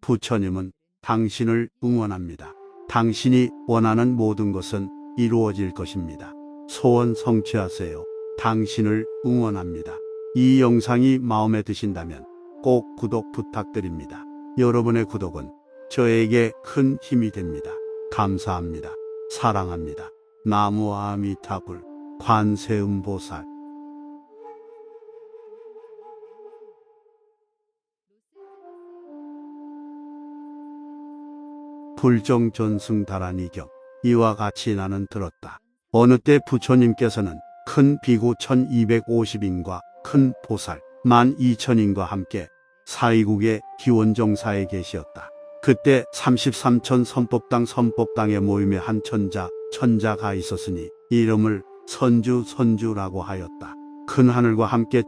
부처님은 당신을 응원합니다. 당신이 원하는 모든 것은 이루어질 것입니다. 소원 성취하세요. 당신을 응원합니다. 이 영상이 마음에 드신다면 꼭 구독 부탁드립니다. 여러분의 구독은 저에게 큰 힘이 됩니다. 감사합니다. 사랑합니다. 나무 아미타불 관세음보살. 불정전승다란이경. 이와 같이 나는 들었다. 어느 때 부처님께서는 큰 비구 1250인과 큰 보살 12,000인과 함께 사위국의 기원정사에 계시었다. 그때 33천 선법당의 모임에 한 천자가 있었으니 이름을 선주라고 하였다. 큰 하늘과 함께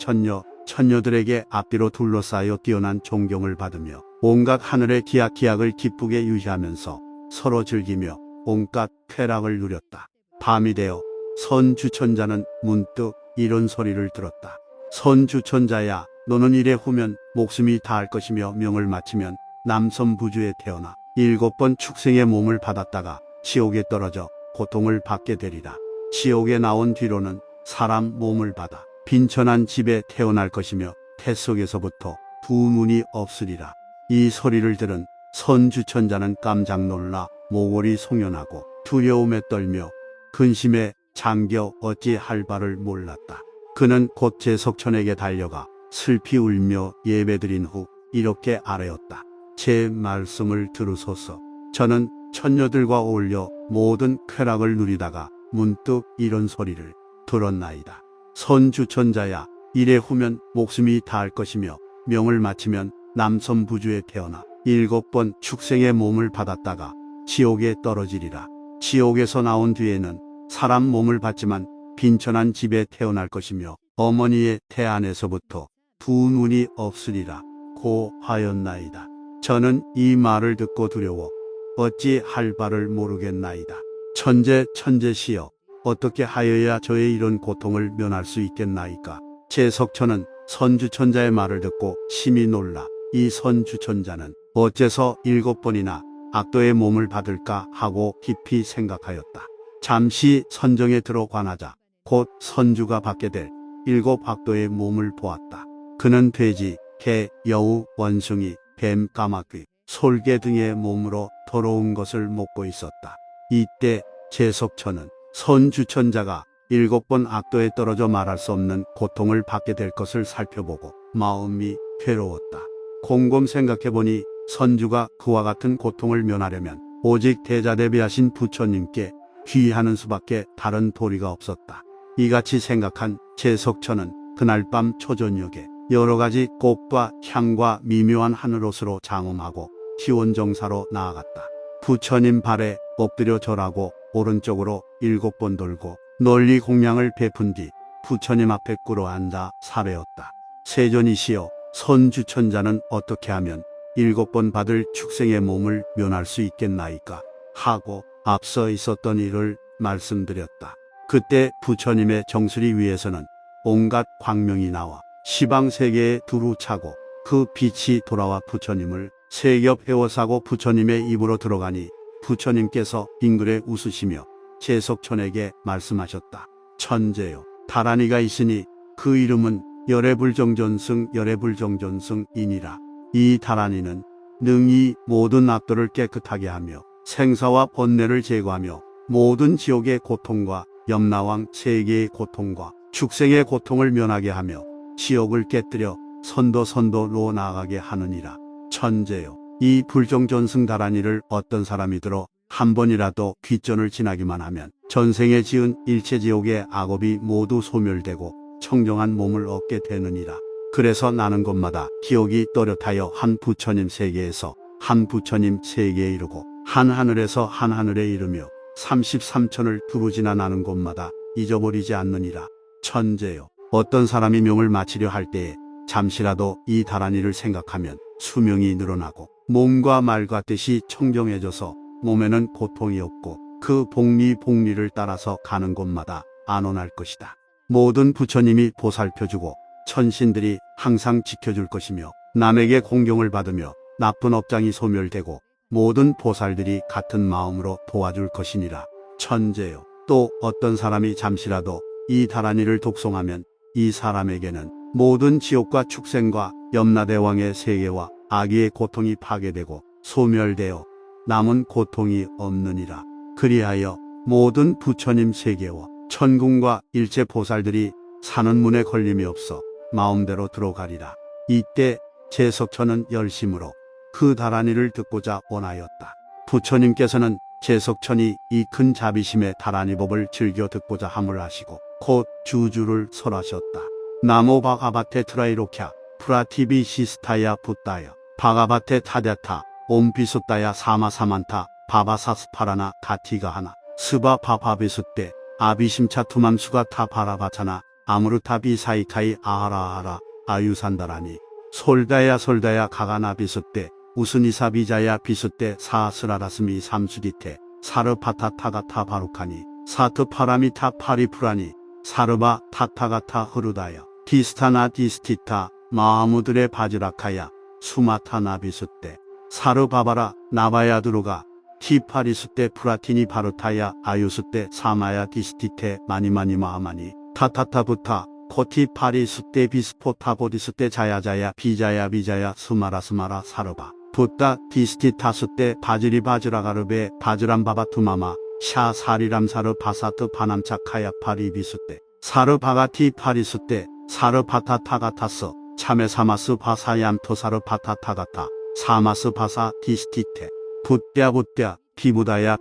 천녀들에게 앞뒤로 둘러싸여 뛰어난 존경을 받으며 온갖 하늘의 기약을 기쁘게 유지하면서 서로 즐기며 온갖 쾌락을 누렸다. 밤이 되어 선주천자는 문득 이런 소리를 들었다. 선주천자야, 너는 이래 후면 목숨이 다할 것이며 명을 마치면 남선부주에 태어나 7번 축생의 몸을 받았다가 지옥에 떨어져 고통을 받게 되리라. 지옥에 나온 뒤로는 사람 몸을 받아 빈천한 집에 태어날 것이며 태 속에서부터 두 눈이 없으리라. 이 소리를 들은 선주천자는 깜짝 놀라 모골이 송연하고 두려움에 떨며 근심에 잠겨 어찌 할 바를 몰랐다. 그는 곧 제석천에게 달려가 슬피 울며 예배드린 후 이렇게 아뢰었다. 제 말씀을 들으소서. 저는 천녀들과 어울려 모든 쾌락을 누리다가 문득 이런 소리를 들었나이다. 선주천자야, 이래 후면 목숨이 다할 것이며 명을 마치면 남선부주에 태어나 7번 축생의 몸을 받았다가 지옥에 떨어지리라. 지옥에서 나온 뒤에는 사람 몸을 받지만 빈천한 집에 태어날 것이며 어머니의 태 안에서부터 두 눈이 없으리라 고 하였나이다. 저는 이 말을 듣고 두려워 어찌 할 바를 모르겠나이다. 천재시여, 어떻게 하여야 저의 이런 고통을 면할 수 있겠나이까. 제석천은 선주천자의 말을 듣고 심히 놀라 이 선주천자는 어째서 7번이나 악도의 몸을 받을까 하고 깊이 생각하였다. 잠시 선정에 들어 관하자 곧 선주가 받게 될 7 악도의 몸을 보았다. 그는 돼지, 개, 여우, 원숭이, 뱀, 까마귀, 솔개 등의 몸으로 더러운 것을 먹고 있었다. 이때 제석천은 선주천자가 7번 악도에 떨어져 말할 수 없는 고통을 받게 될 것을 살펴보고 마음이 괴로웠다. 곰곰 생각해보니 선주가 그와 같은 고통을 면하려면 오직 대자대비하신 부처님께 귀의하는 수밖에 다른 도리가 없었다. 이같이 생각한 제석천은 그날 밤 초저녁에 여러가지 꽃과 향과 미묘한 하늘옷으로 장엄하고 기원정사로 나아갔다. 부처님 발에 엎드려 절하고 오른쪽으로 7번 돌고 널리 공양을 베푼 뒤 부처님 앞에 꿇어 앉아 사례었다. 세존이시여, 선주천자는 어떻게 하면 7번 받을 축생의 몸을 면할 수 있겠나이까 하고 앞서 있었던 일을 말씀드렸다. 그때 부처님의 정수리 위에서는 온갖 광명이 나와 시방세계에 두루 차고 그 빛이 돌아와 부처님을 세 겹 에워싸고 부처님의 입으로 들어가니 부처님께서 빙그레 웃으시며 제석천에게 말씀하셨다. 천재여, 다란이가 있으니 그 이름은 열애불정전승이니라. 이 다란이는 능히 모든 악도를 깨끗하게 하며 생사와 번뇌를 제거하며 모든 지옥의 고통과 염라왕 세계의 고통과 축생의 고통을 면하게 하며 지옥을 깨뜨려 선도로 나아가게 하느니라. 천재여, 이 불정전승 다란이를 어떤 사람이 들어 한 번이라도 귀전을 지나기만 하면 전생에 지은 일체 지옥의 악업이 모두 소멸되고 청정한 몸을 얻게 되느니라. 그래서 나는 곳마다 기억이 또렷하여 한 부처님 세계에서 한 부처님 세계에 이르고 한 하늘에서 한 하늘에 이르며 33천을 두루 지나 나는 곳마다 잊어버리지 않느니라. 천재여, 어떤 사람이 명을 마치려 할 때에 잠시라도 이 다란이를 생각하면 수명이 늘어나고 몸과 말과 뜻이 청정해져서 몸에는 고통이 없고 그 복리를 따라서 가는 곳마다 안온할 것이다. 모든 부처님이 보살펴주고 천신들이 항상 지켜줄 것이며 남에게 공경을 받으며 나쁜 업장이 소멸되고 모든 보살들이 같은 마음으로 도와줄 것이니라. 천재요. 또 어떤 사람이 잠시라도 이 다란이를 독송하면 이 사람에게는 모든 지옥과 축생과 염라대왕의 세계와 아기의 고통이 파괴되고 소멸되어 남은 고통이 없느니라. 그리하여 모든 부처님 세계와 천궁과 일체 보살들이 사는 문에 걸림이 없어 마음대로 들어가리라. 이때 제석천은 열심으로 그 다란이를 듣고자 원하였다. 부처님께서는 제석천이 이 큰 자비심의 다란이법을 즐겨 듣고자 함을 하시고 곧 주주를 설하셨다. 나모 바가바테 트라이로캬 프라티비 시스타야 붓다야 바가바테 타데타 옴비숫다야 사마사만타 바바사스파라나 가티가하나 스바 바바비숫대 아비심차 투맘수가 타바라바차나 아무르타비 사이카이 아하라아하라 아유산다라니 솔다야 솔다야 가가나 비숫대 우스니사 비자야 비숫대 사스라라스미 삼수디테 사르파타타가타 바루카니 사트파라미타 파리프라니 사르바 타타가타 흐르다야 디스타나 디스티타 마하무들의 바지라카야 수마타나 비숫대 사르바바라 나바야드루가 티파리숫대 프라티니 바루타야 아유숫대 사마야 디스티테 마니마니 마하마니 타타타부타 코티파리숫대 비스포타보디숫대 자야자야 비자야 비자야 스마라 사르바 붓다 디스티타숫대 바지리 바지라가르베 바지람바바투마마 샤 사리람사르 바사트 바남차카야 파리비숫대 사르바가티 파리숫대 사르바타타가타스 차메사마스 바사얌토사르 바타타가타 사마스 바사 디스티테 붓랴 비부다야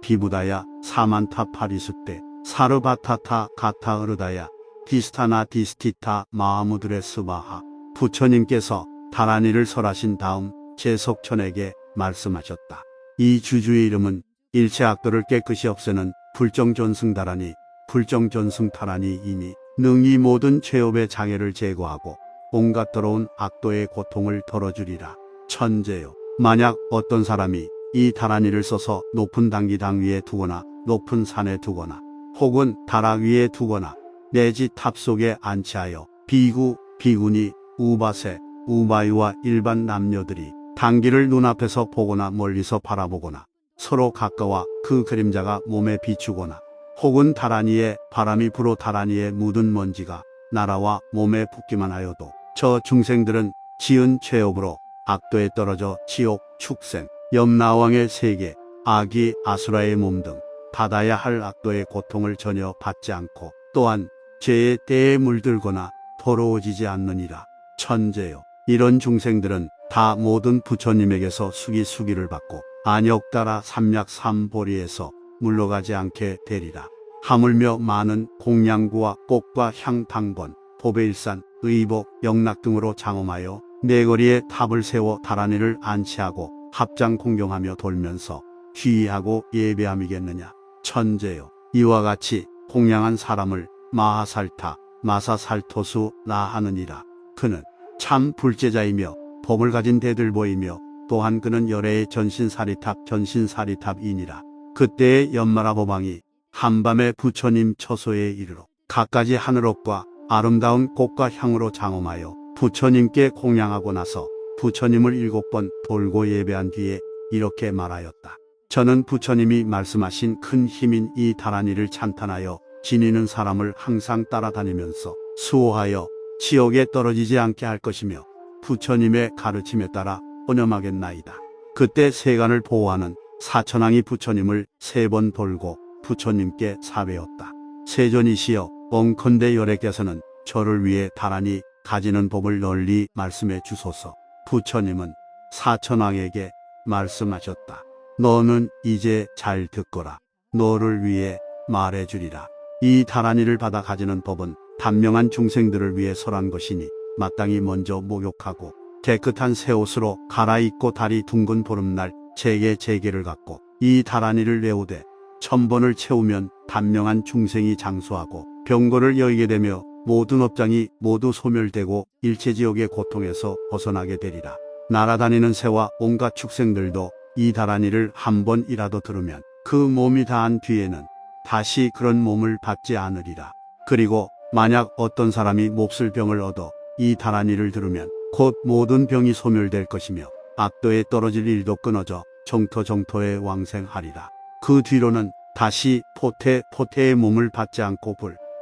사만타 파리숫대 사르바타타 가타으르다야 디스타나 디스티타 마하무드레 스바하. 부처님께서 다란이를 설하신 다음 제석천에게 말씀하셨다. 이 주주의 이름은 일체 악도를 깨끗이 없애는 불정존승다란이 불정존승타란이이니 능히 모든 죄업의 장애를 제거하고 온갖 더러운 악도의 고통을 덜어주리라. 천재요. 만약 어떤 사람이 이 다란이를 써서 높은 단기당 위에 두거나 높은 산에 두거나 혹은 다락 위에 두거나 내지 탑 속에 안치하여 비구, 비구니, 우바세, 우바이와 일반 남녀들이 단기를 눈앞에서 보거나 멀리서 바라보거나 서로 가까워 그 그림자가 몸에 비추거나 혹은 다란이에 바람이 불어 다란이에 묻은 먼지가 날아와 몸에 붙기만 하여도 저 중생들은 지은 죄업으로 악도에 떨어져 지옥, 축생, 염라왕의 세계, 아기, 아수라의 몸 등 받아야 할 악도의 고통을 전혀 받지 않고 또한 죄의 때에 물들거나 더러워지지 않느니라. 천재요. 이런 중생들은 다 모든 부처님에게서 수기를 받고 안역따라 삼약 삼보리에서 물러가지 않게 되리라. 하물며 많은 공양구와 꽃과 향 당번, 보배일산, 의복, 영락 등으로 장엄하여 네거리에 탑을 세워 다란이를 안치하고 합장 공경하며 돌면서 귀의하고 예배함이겠느냐. 천재요. 이와 같이 공양한 사람을 마하살타, 마사살토수 나하느니라. 그는 참 불제자이며 법을 가진 대들보이며 또한 그는 열애의 전신사리탑이니라. 그때의 연마라 법왕이 한밤에 부처님 처소에 이르러 갖가지 하늘옥과 아름다운 꽃과 향으로 장엄하여 부처님께 공양하고 나서 부처님을 7번 돌고 예배한 뒤에 이렇게 말하였다. 저는 부처님이 말씀하신 큰 힘인 이 다란이를 찬탄하여 지니는 사람을 항상 따라다니면서 수호하여 지옥에 떨어지지 않게 할 것이며 부처님의 가르침에 따라 헌염하겠나이다. 그때 세간을 보호하는 사천왕이 부처님을 3번 돌고 부처님께 사배웠다. 세존이시여 엉컨대 열애께서는 저를 위해 다란이 가지는 법을 널리 말씀해 주소서. 부처님은 사천왕에게 말씀하셨다. 너는 이제 잘 듣거라. 너를 위해 말해주리라. 이 다란이를 받아 가지는 법은 단명한 중생들을 위해 설한 것이니 마땅히 먼저 목욕하고 깨끗한 새 옷으로 갈아입고 달이 둥근 보름날 제게를 갖고 이 다란이를 외우되 1000번을 채우면 단명한 중생이 장수하고 병고를 여의게 되며 모든 업장이 모두 소멸되고 일체지옥의 고통에서 벗어나게 되리라. 날아다니는 새와 온갖 축생들도 이 다란이를 한 번이라도 들으면 그 몸이 다한 뒤에는 다시 그런 몸을 받지 않으리라. 그리고 만약 어떤 사람이 몹쓸 병을 얻어 이 다란이를 들으면 곧 모든 병이 소멸될 것이며 악도에 떨어질 일도 끊어져 정토정토에 왕생하리라. 그 뒤로는 다시 포태의 몸을 받지 않고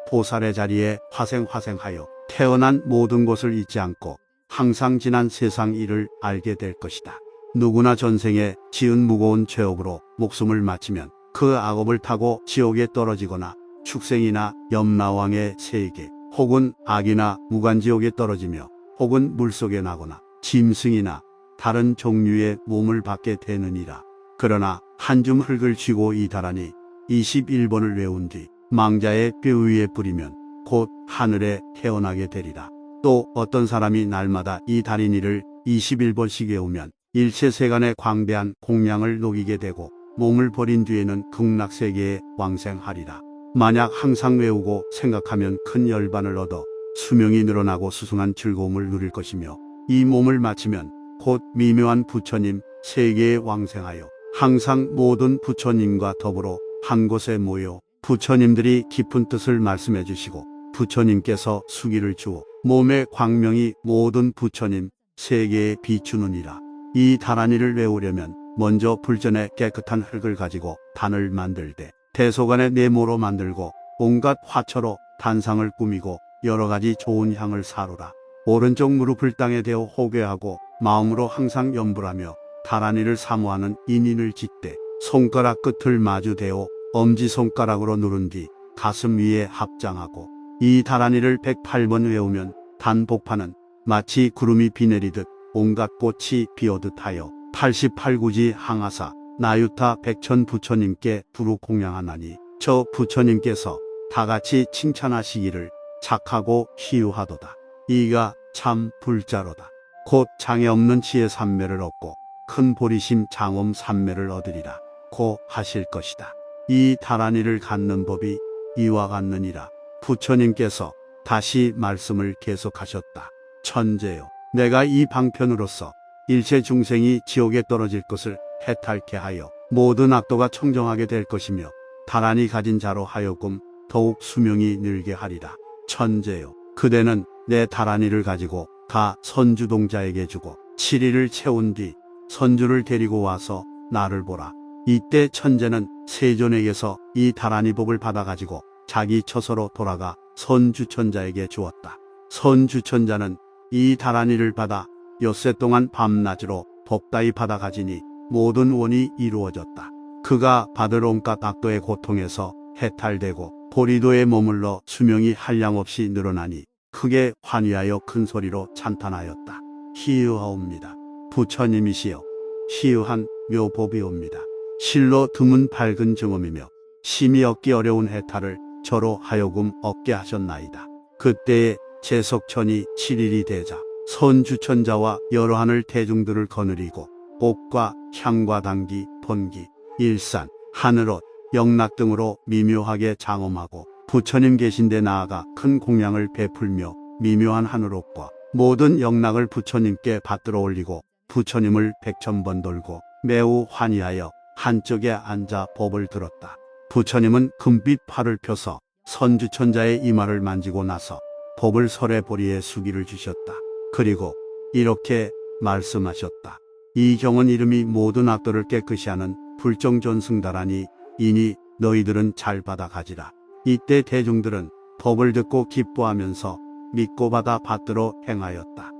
보살의 자리에 화생하여 태어난 모든 것을 잊지 않고 항상 지난 세상 일을 알게 될 것이다. 누구나 전생에 지은 무거운 죄업으로 목숨을 마치면 그 악업을 타고 지옥에 떨어지거나 축생이나 염라왕의 세계 혹은 악이나 무간지옥에 떨어지며 혹은 물속에 나거나 짐승이나 다른 종류의 몸을 받게 되느니라. 그러나 한 줌 흙을 쥐고 이 다라니 21번을 외운 뒤 망자의 뼈 위에 뿌리면 곧 하늘에 태어나게 되리라. 또 어떤 사람이 날마다 이 다리니를 21번씩 외우면 일체 세간의 광대한 공양을 녹이게 되고 몸을 버린 뒤에는 극락세계에 왕생하리라. 만약 항상 외우고 생각하면 큰 열반을 얻어 수명이 늘어나고 수승한 즐거움을 누릴 것이며 이 몸을 마치면 곧 미묘한 부처님 세계에 왕생하여 항상 모든 부처님과 더불어 한 곳에 모여 부처님들이 깊은 뜻을 말씀해 주시고 부처님께서 수기를 주어 몸의 광명이 모든 부처님 세계에 비추느니라. 이 다라니를 외우려면 먼저 불전에 깨끗한 흙을 가지고 단을 만들되 대소간에 네모로 만들고 온갖 화초로 단상을 꾸미고 여러가지 좋은 향을 사루라. 오른쪽 무릎을 땅에 대어 호궤하고 마음으로 항상 염불하며 다라니를 사모하는 인인을 짓되 손가락 끝을 마주 대어 엄지손가락으로 누른 뒤 가슴 위에 합장하고 이 다라니를 108번 외우면 단복파는 마치 구름이 비 내리듯 온갖 꽃이 피어듯 하여 88구지 항하사 나유타 백천 부처님께 두루 공양하나니 저 부처님께서 다같이 칭찬하시기를 착하고 희유하도다. 이가 참 불자로다. 곧 장애 없는 지혜 삼매를 얻고 큰 보리심 장엄 삼매를 얻으리라 고 하실 것이다. 이 다라니를 갖는 법이 이와 같느니라. 부처님께서 다시 말씀을 계속하셨다. 천재요, 내가 이 방편으로서 일체 중생이 지옥에 떨어질 것을 해탈케 하여 모든 악도가 청정하게 될 것이며 다라니 가진 자로 하여금 더욱 수명이 늘게 하리라. 천재요, 그대는 내 다라니를 가지고 가 선주동자에게 주고 7일을 채운 뒤 선주를 데리고 와서 나를 보라. 이때 천재는 세존에게서 이 다라니 법을 받아가지고 자기 처소로 돌아가 선주천자에게 주었다. 선주천자는 이 다라니를 받아 엿새 동안 밤낮으로 법다이 받아가지니 모든 원이 이루어졌다. 그가 받을 온갖 악도의 고통에서 해탈되고 보리도에 머물러 수명이 한량없이 늘어나니 크게 환희하여 큰 소리로 찬탄하였다. 희유하옵니다. 부처님이시여, 희유한 묘법이옵니다. 실로 드문 밝은 증언이며 심히 얻기 어려운 해탈을 저로 하여금 얻게 하셨나이다. 그때에 제석천이 7일이 되자 선주천자와 여러 하늘 대중들을 거느리고 옷과 향과 당기, 번기, 일산, 하늘옷, 영락 등으로 미묘하게 장엄하고 부처님 계신 데 나아가 큰 공양을 베풀며 미묘한 하늘옷과 모든 영락을 부처님께 받들어 올리고 부처님을 100,000번 돌고 매우 환희하여 한쪽에 앉아 법을 들었다. 부처님은 금빛 팔을 펴서 선주천자의 이마를 만지고 나서 법을 설의 보리에 수기를 주셨다. 그리고 이렇게 말씀하셨다. 이 경은 이름이 모든 악도를 깨끗이 하는 불정존승다라니 이니 너희들은 잘 받아가지라. 이때 대중들은 법을 듣고 기뻐하면서 믿고 받아 받들어 행하였다.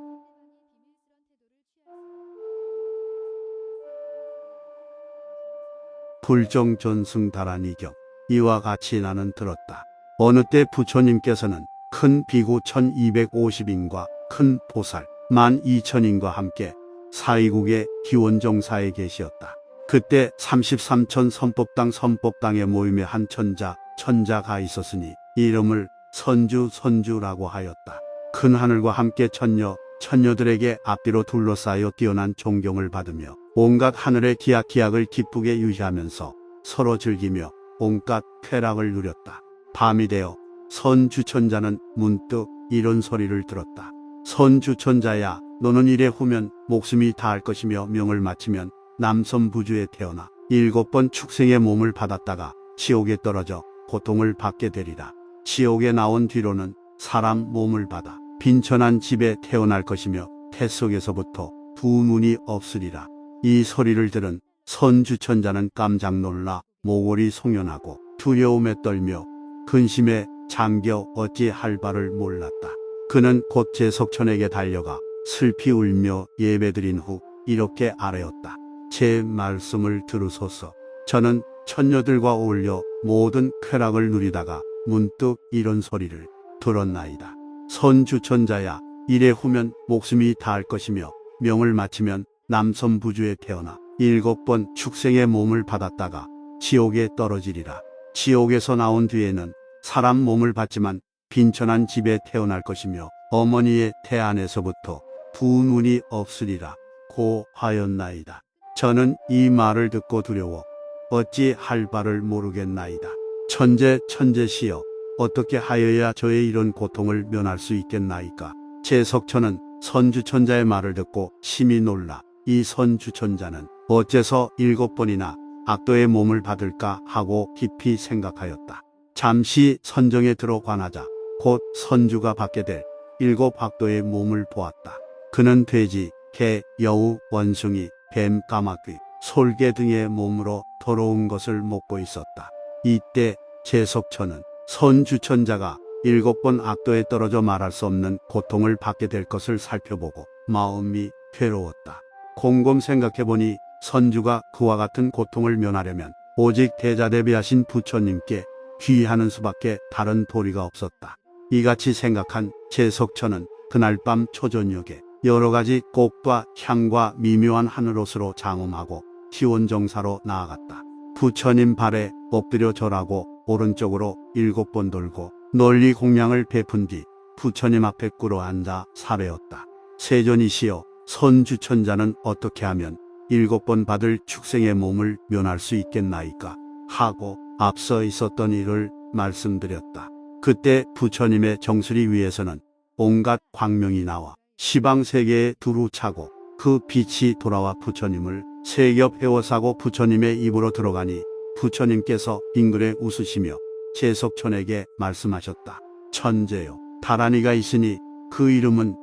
불정존승다라니경. 이와 같이 나는 들었다. 어느 때 부처님께서는 큰 비구 1250인과 큰 보살 12,000인과 함께 사이국의 기원정사에 계시었다. 그때 33천 선법당의 모임에 한 천자가 있었으니 이름을 선주라고 하였다. 큰 하늘과 함께 천녀들에게 앞뒤로 둘러싸여 뛰어난 존경을 받으며 온갖 하늘의 기약을 기쁘게 유지하면서 서로 즐기며 온갖 쾌락을 누렸다. 밤이 되어 선주천자는 문득 이런 소리를 들었다. 선주천자야, 너는 이래 후면 목숨이 다할 것이며 명을 마치면 남선부주에 태어나 7번 축생의 몸을 받았다가 지옥에 떨어져 고통을 받게 되리라. 지옥에 나온 뒤로는 사람 몸을 받아 빈천한 집에 태어날 것이며 태 속에서부터 두 눈이 없으리라. 이 소리를 들은 선주천자는 깜짝 놀라 모골이 송연하고 두려움에 떨며 근심에 잠겨 어찌할 바를 몰랐다. 그는 곧 제석천에게 달려가 슬피 울며 예배드린 후 이렇게 아뢰었다. 제 말씀을 들으소서. 저는 천녀들과 어울려 모든 쾌락을 누리다가 문득 이런 소리를 들었나이다. 선주천자야, 이래 후면 목숨이 다할 것이며 명을 마치면 남선부주에 태어나 7번 축생의 몸을 받았다가 지옥에 떨어지리라. 지옥에서 나온 뒤에는 사람 몸을 받지만 빈천한 집에 태어날 것이며 어머니의 태 안에서부터 두 눈이 없으리라 고 하였나이다. 저는 이 말을 듣고 두려워 어찌 할 바를 모르겠나이다. 천재시여, 어떻게 하여야 저의 이런 고통을 면할 수 있겠나이까. 제석천은 선주천자의 말을 듣고 심히 놀라 이 선주천자는 어째서 7번이나 악도의 몸을 받을까 하고 깊이 생각하였다. 잠시 선정에 들어 관하자 곧 선주가 받게 될 7 악도의 몸을 보았다. 그는 돼지, 개, 여우, 원숭이, 뱀, 까마귀, 솔개 등의 몸으로 더러운 것을 먹고 있었다. 이때 제석천은 선주천자가 7번 악도에 떨어져 말할 수 없는 고통을 받게 될 것을 살펴보고 마음이 괴로웠다. 곰곰 생각해보니 선주가 그와 같은 고통을 면하려면 오직 대자대비하신 부처님께 귀하는 수밖에 다른 도리가 없었다. 이같이 생각한 제석천은 그날 밤 초저녁에 여러 가지 꽃과 향과 미묘한 하늘옷으로 장엄하고 기원정사로 나아갔다. 부처님 발에 엎드려 절하고 오른쪽으로 7번 돌고 널리 공양을 베푼 뒤 부처님 앞에 꿇어 앉아 사례었다. 세존이시여, 선주천자는 어떻게 하면 7번 받을 축생의 몸을 면할 수 있겠나이까 하고 앞서 있었던 일을 말씀드렸다. 그때 부처님의 정수리 위에서는 온갖 광명이 나와 시방세계에 두루 차고 그 빛이 돌아와 부처님을 세 겹 헤워싸고 부처님의 입으로 들어가니 부처님께서 빙그레 웃으시며 제석천에게 말씀하셨다. 천재여, 다란이가 있으니 그 이름은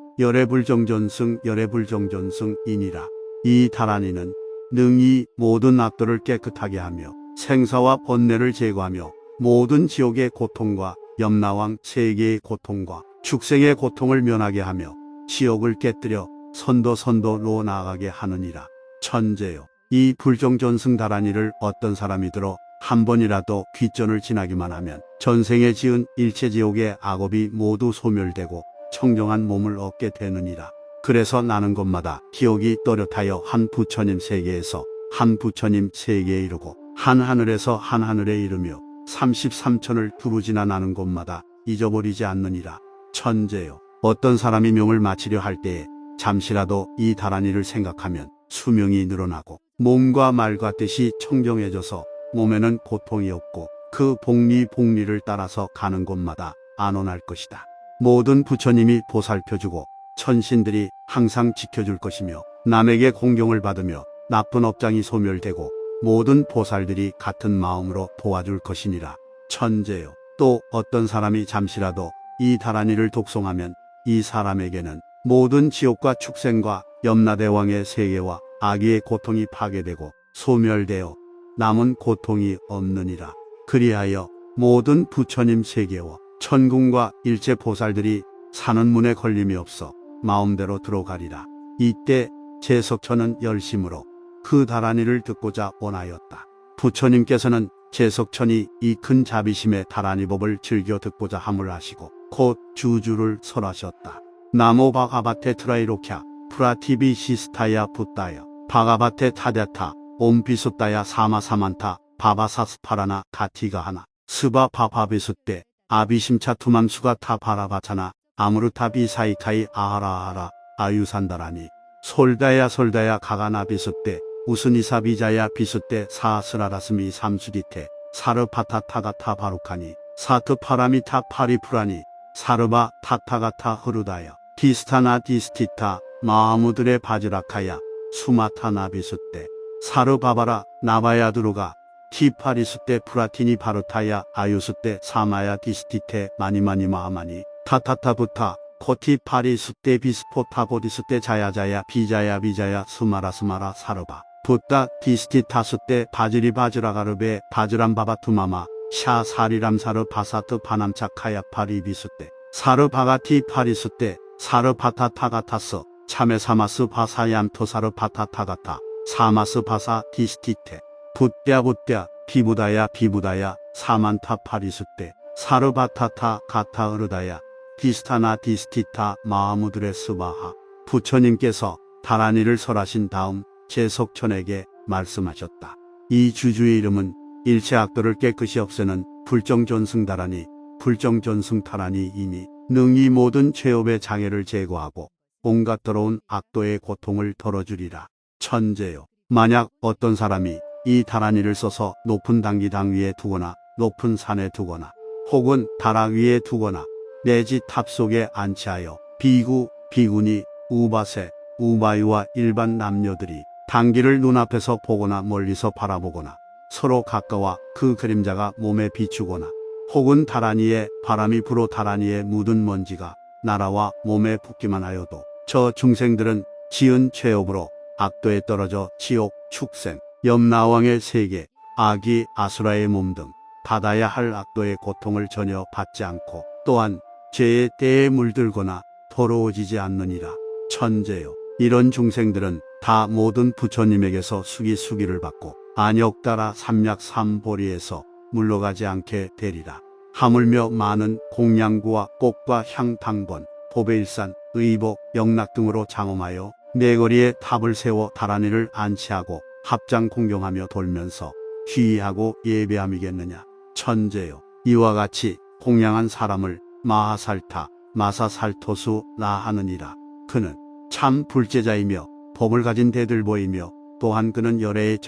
열애불정전승이니라. 이 다란이는 능히 모든 악도를 깨끗하게 하며 생사와 번뇌를 제거하며 모든 지옥의 고통과 염라왕 세계의 고통과 축생의 고통을 면하게 하며 지옥을 깨뜨려 선도로 나아가게 하느니라. 천재여, 이 불정전승 다란이를 어떤 사람이 들어 한 번이라도 귀전을 지나기만 하면 전생에 지은 일체지옥의 악업이 모두 소멸되고 청정한 몸을 얻게 되느니라. 그래서 나는 곳마다 기억이 또렷하여 한 부처님 세계에서 한 부처님 세계에 이르고 한 하늘에서 한 하늘에 이르며 33천을 두루 지나 나는 곳마다 잊어버리지 않느니라. 천재여, 어떤 사람이 명을 마치려 할 때에 잠시라도 이 다란이를 생각하면 수명이 늘어나고 몸과 말과 뜻이 청정해져서 몸에는 고통이 없고 그 복리를 따라서 가는 곳마다 안온할 것이다. 모든 부처님이 보살펴주고 천신들이 항상 지켜줄 것이며 남에게 공경을 받으며 나쁜 업장이 소멸되고 모든 보살들이 같은 마음으로 도와줄 것이니라. 천재여, 또 어떤 사람이 잠시라도 이 다란이를 독송하면 이 사람에게는 모든 지옥과 축생과 염라대왕의 세계와 아기의 고통이 파괴되고 소멸되어 남은 고통이 없느니라. 그리하여 모든 부처님 세계와 천궁과 일체 보살들이 사는 문에 걸림이 없어 마음대로 들어가리라. 이때 제석천은 열심으로 그 다란이를 듣고자 원하였다. 부처님께서는 제석천이 이 큰 자비심의 다란이법을 즐겨 듣고자 함을 하시고 곧 주주를 설하셨다. 나모 바가바테 트라이로캬 프라티비 시스타야 붓다야 바가바테 타데타 옴비숫다야 사마사만타 바바사스파라나 가티가 하나 스바 바바비숫대 아비심차 투맘수가 타 바라바차나 아무르타비 사이카이 아하라아하라 아유산다라니 솔다야 가가나 비숫대 우스니사 비자야 비숫대 사스라라스미 삼수디테 사르파타타가타 바루카니 사트 파라미타 파리프라니 사르바 타타가타 흐르다야 디스타나 디스티타 마하무들의 바지라카야 수마타나 비숫대 사르바바라 나바야드루가 티파리숫대 프라티니 바루타야 아유숫대 사마야 디스티테 마니마니 마하마니 타타타부타 코티 파리수테 비스포타 보디수테 자야자야 비자야 비자야 스마라 스마라 사르바 붓다 디스티타수테 바지리 바즈라가르베 바즈람 바바투마마 샤 사리람 사르 바사트 파남차 카야파 리비수테 사르 바가티 파리수테 사르 바타 타가타스 참에 사마스 바사얌 토사르 바타 타가타 사마스 바사 디스티테 붓랴 비부다야 비부다야 사만타 파리수테 사르 바타타 가타 으르다야 디스타나 디스티타 마하무드레 스바하. 부처님께서 다란이를 설하신 다음 제석천에게 말씀하셨다. 이 주주의 이름은 일체 악도를 깨끗이 없애는 불정존승다란이 불정존승타란이이니 능히 모든 죄업의 장애를 제거하고 온갖 더러운 악도의 고통을 덜어주리라. 천재요. 만약 어떤 사람이 이 다란이를 써서 높은 단기당 위에 두거나 높은 산에 두거나 혹은 다락 위에 두거나 내지 탑 속에 안치하여 비구, 비구니, 우바세, 우바이와 일반 남녀들이 단기를 눈앞에서 보거나 멀리서 바라보거나 서로 가까워 그 그림자가 몸에 비추거나 혹은 다란이에 바람이 불어 다란이에 묻은 먼지가 날아와 몸에 붙기만 하여도 저 중생들은 지은 죄업으로 악도에 떨어져 지옥, 축생, 염라왕의 세계, 아기, 아수라의 몸 등 받아야 할 악도의 고통을 전혀 받지 않고 또한 죄의 때에 물들거나 더러워지지 않느니라. 천재요. 이런 중생들은 다 모든 부처님에게서 수기를 받고 안역따라 삼약 삼보리에서 물러가지 않게 되리라. 하물며 많은 공양구와 꽃과 향당번, 보배일산, 의복, 영락 등으로 장엄하여 네거리에 탑을 세워 다란이를 안치하고 합장 공경하며 돌면서 귀의하고 예배함이겠느냐. 천재요. 이와 같이 공양한 사람을 마하살타, 마사살토수 나하느니라. 그는 참 불제자이며 법을 가진 대들보이며 또한 그는 열애의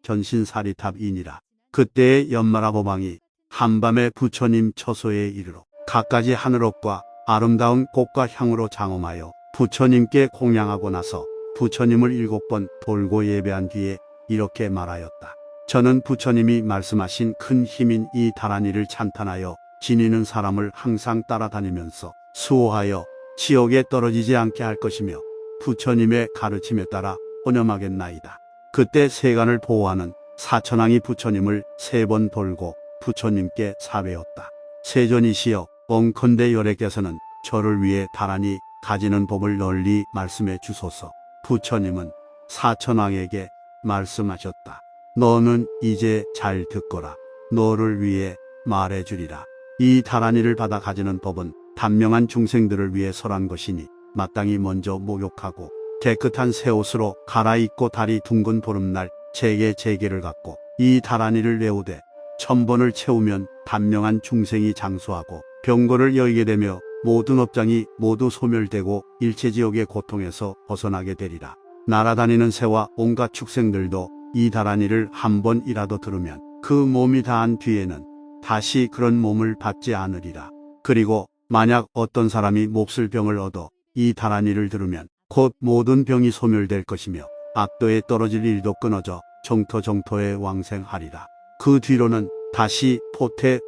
전신사리탑이니라. 그때의 연마라 보방이 한밤에 부처님 처소에 이르러 갖가지 하늘옥과 아름다운 꽃과 향으로 장엄하여 부처님께 공양하고 나서 부처님을 7번 돌고 예배한 뒤에 이렇게 말하였다. 저는 부처님이 말씀하신 큰 힘인 이 다란이를 찬탄하여 지니는 사람을 항상 따라다니면서 수호하여 지옥에 떨어지지 않게 할 것이며 부처님의 가르침에 따라 혼념하겠나이다. 그때 세간을 보호하는 사천왕이 부처님을 3번 돌고 부처님께 사배웠다. 세존이시여 엉컨대 열애께서는 저를 위해 다란이 가지는 법을 널리 말씀해 주소서. 부처님은 사천왕에게 말씀하셨다. 너는 이제 잘 듣거라. 너를 위해 말해 주리라. 이 다란이를 받아 가지는 법은 단명한 중생들을 위해 설한 것이니 마땅히 먼저 목욕하고 깨끗한 새 옷으로 갈아입고 달이 둥근 보름날 제개를 갖고 이 다란이를 외우되 1000번을 채우면 단명한 중생이 장수하고 병고를 여의게 되며 모든 업장이 모두 소멸되고 일체지옥의 고통에서 벗어나게 되리라. 날아다니는 새와 온갖 축생들도 이 다란이를 한 번이라도 들으면 그 몸이 다한 뒤에는 다시 그런 몸을 받지 않으리라. 그리고 만약 어떤 사람이 몹쓸 병을 얻어 이 다란이를 들으면 곧 모든 병이 소멸될 것이며 악도에 떨어질 일도 끊어져 정토에 왕생하리라. 그 뒤로는 다시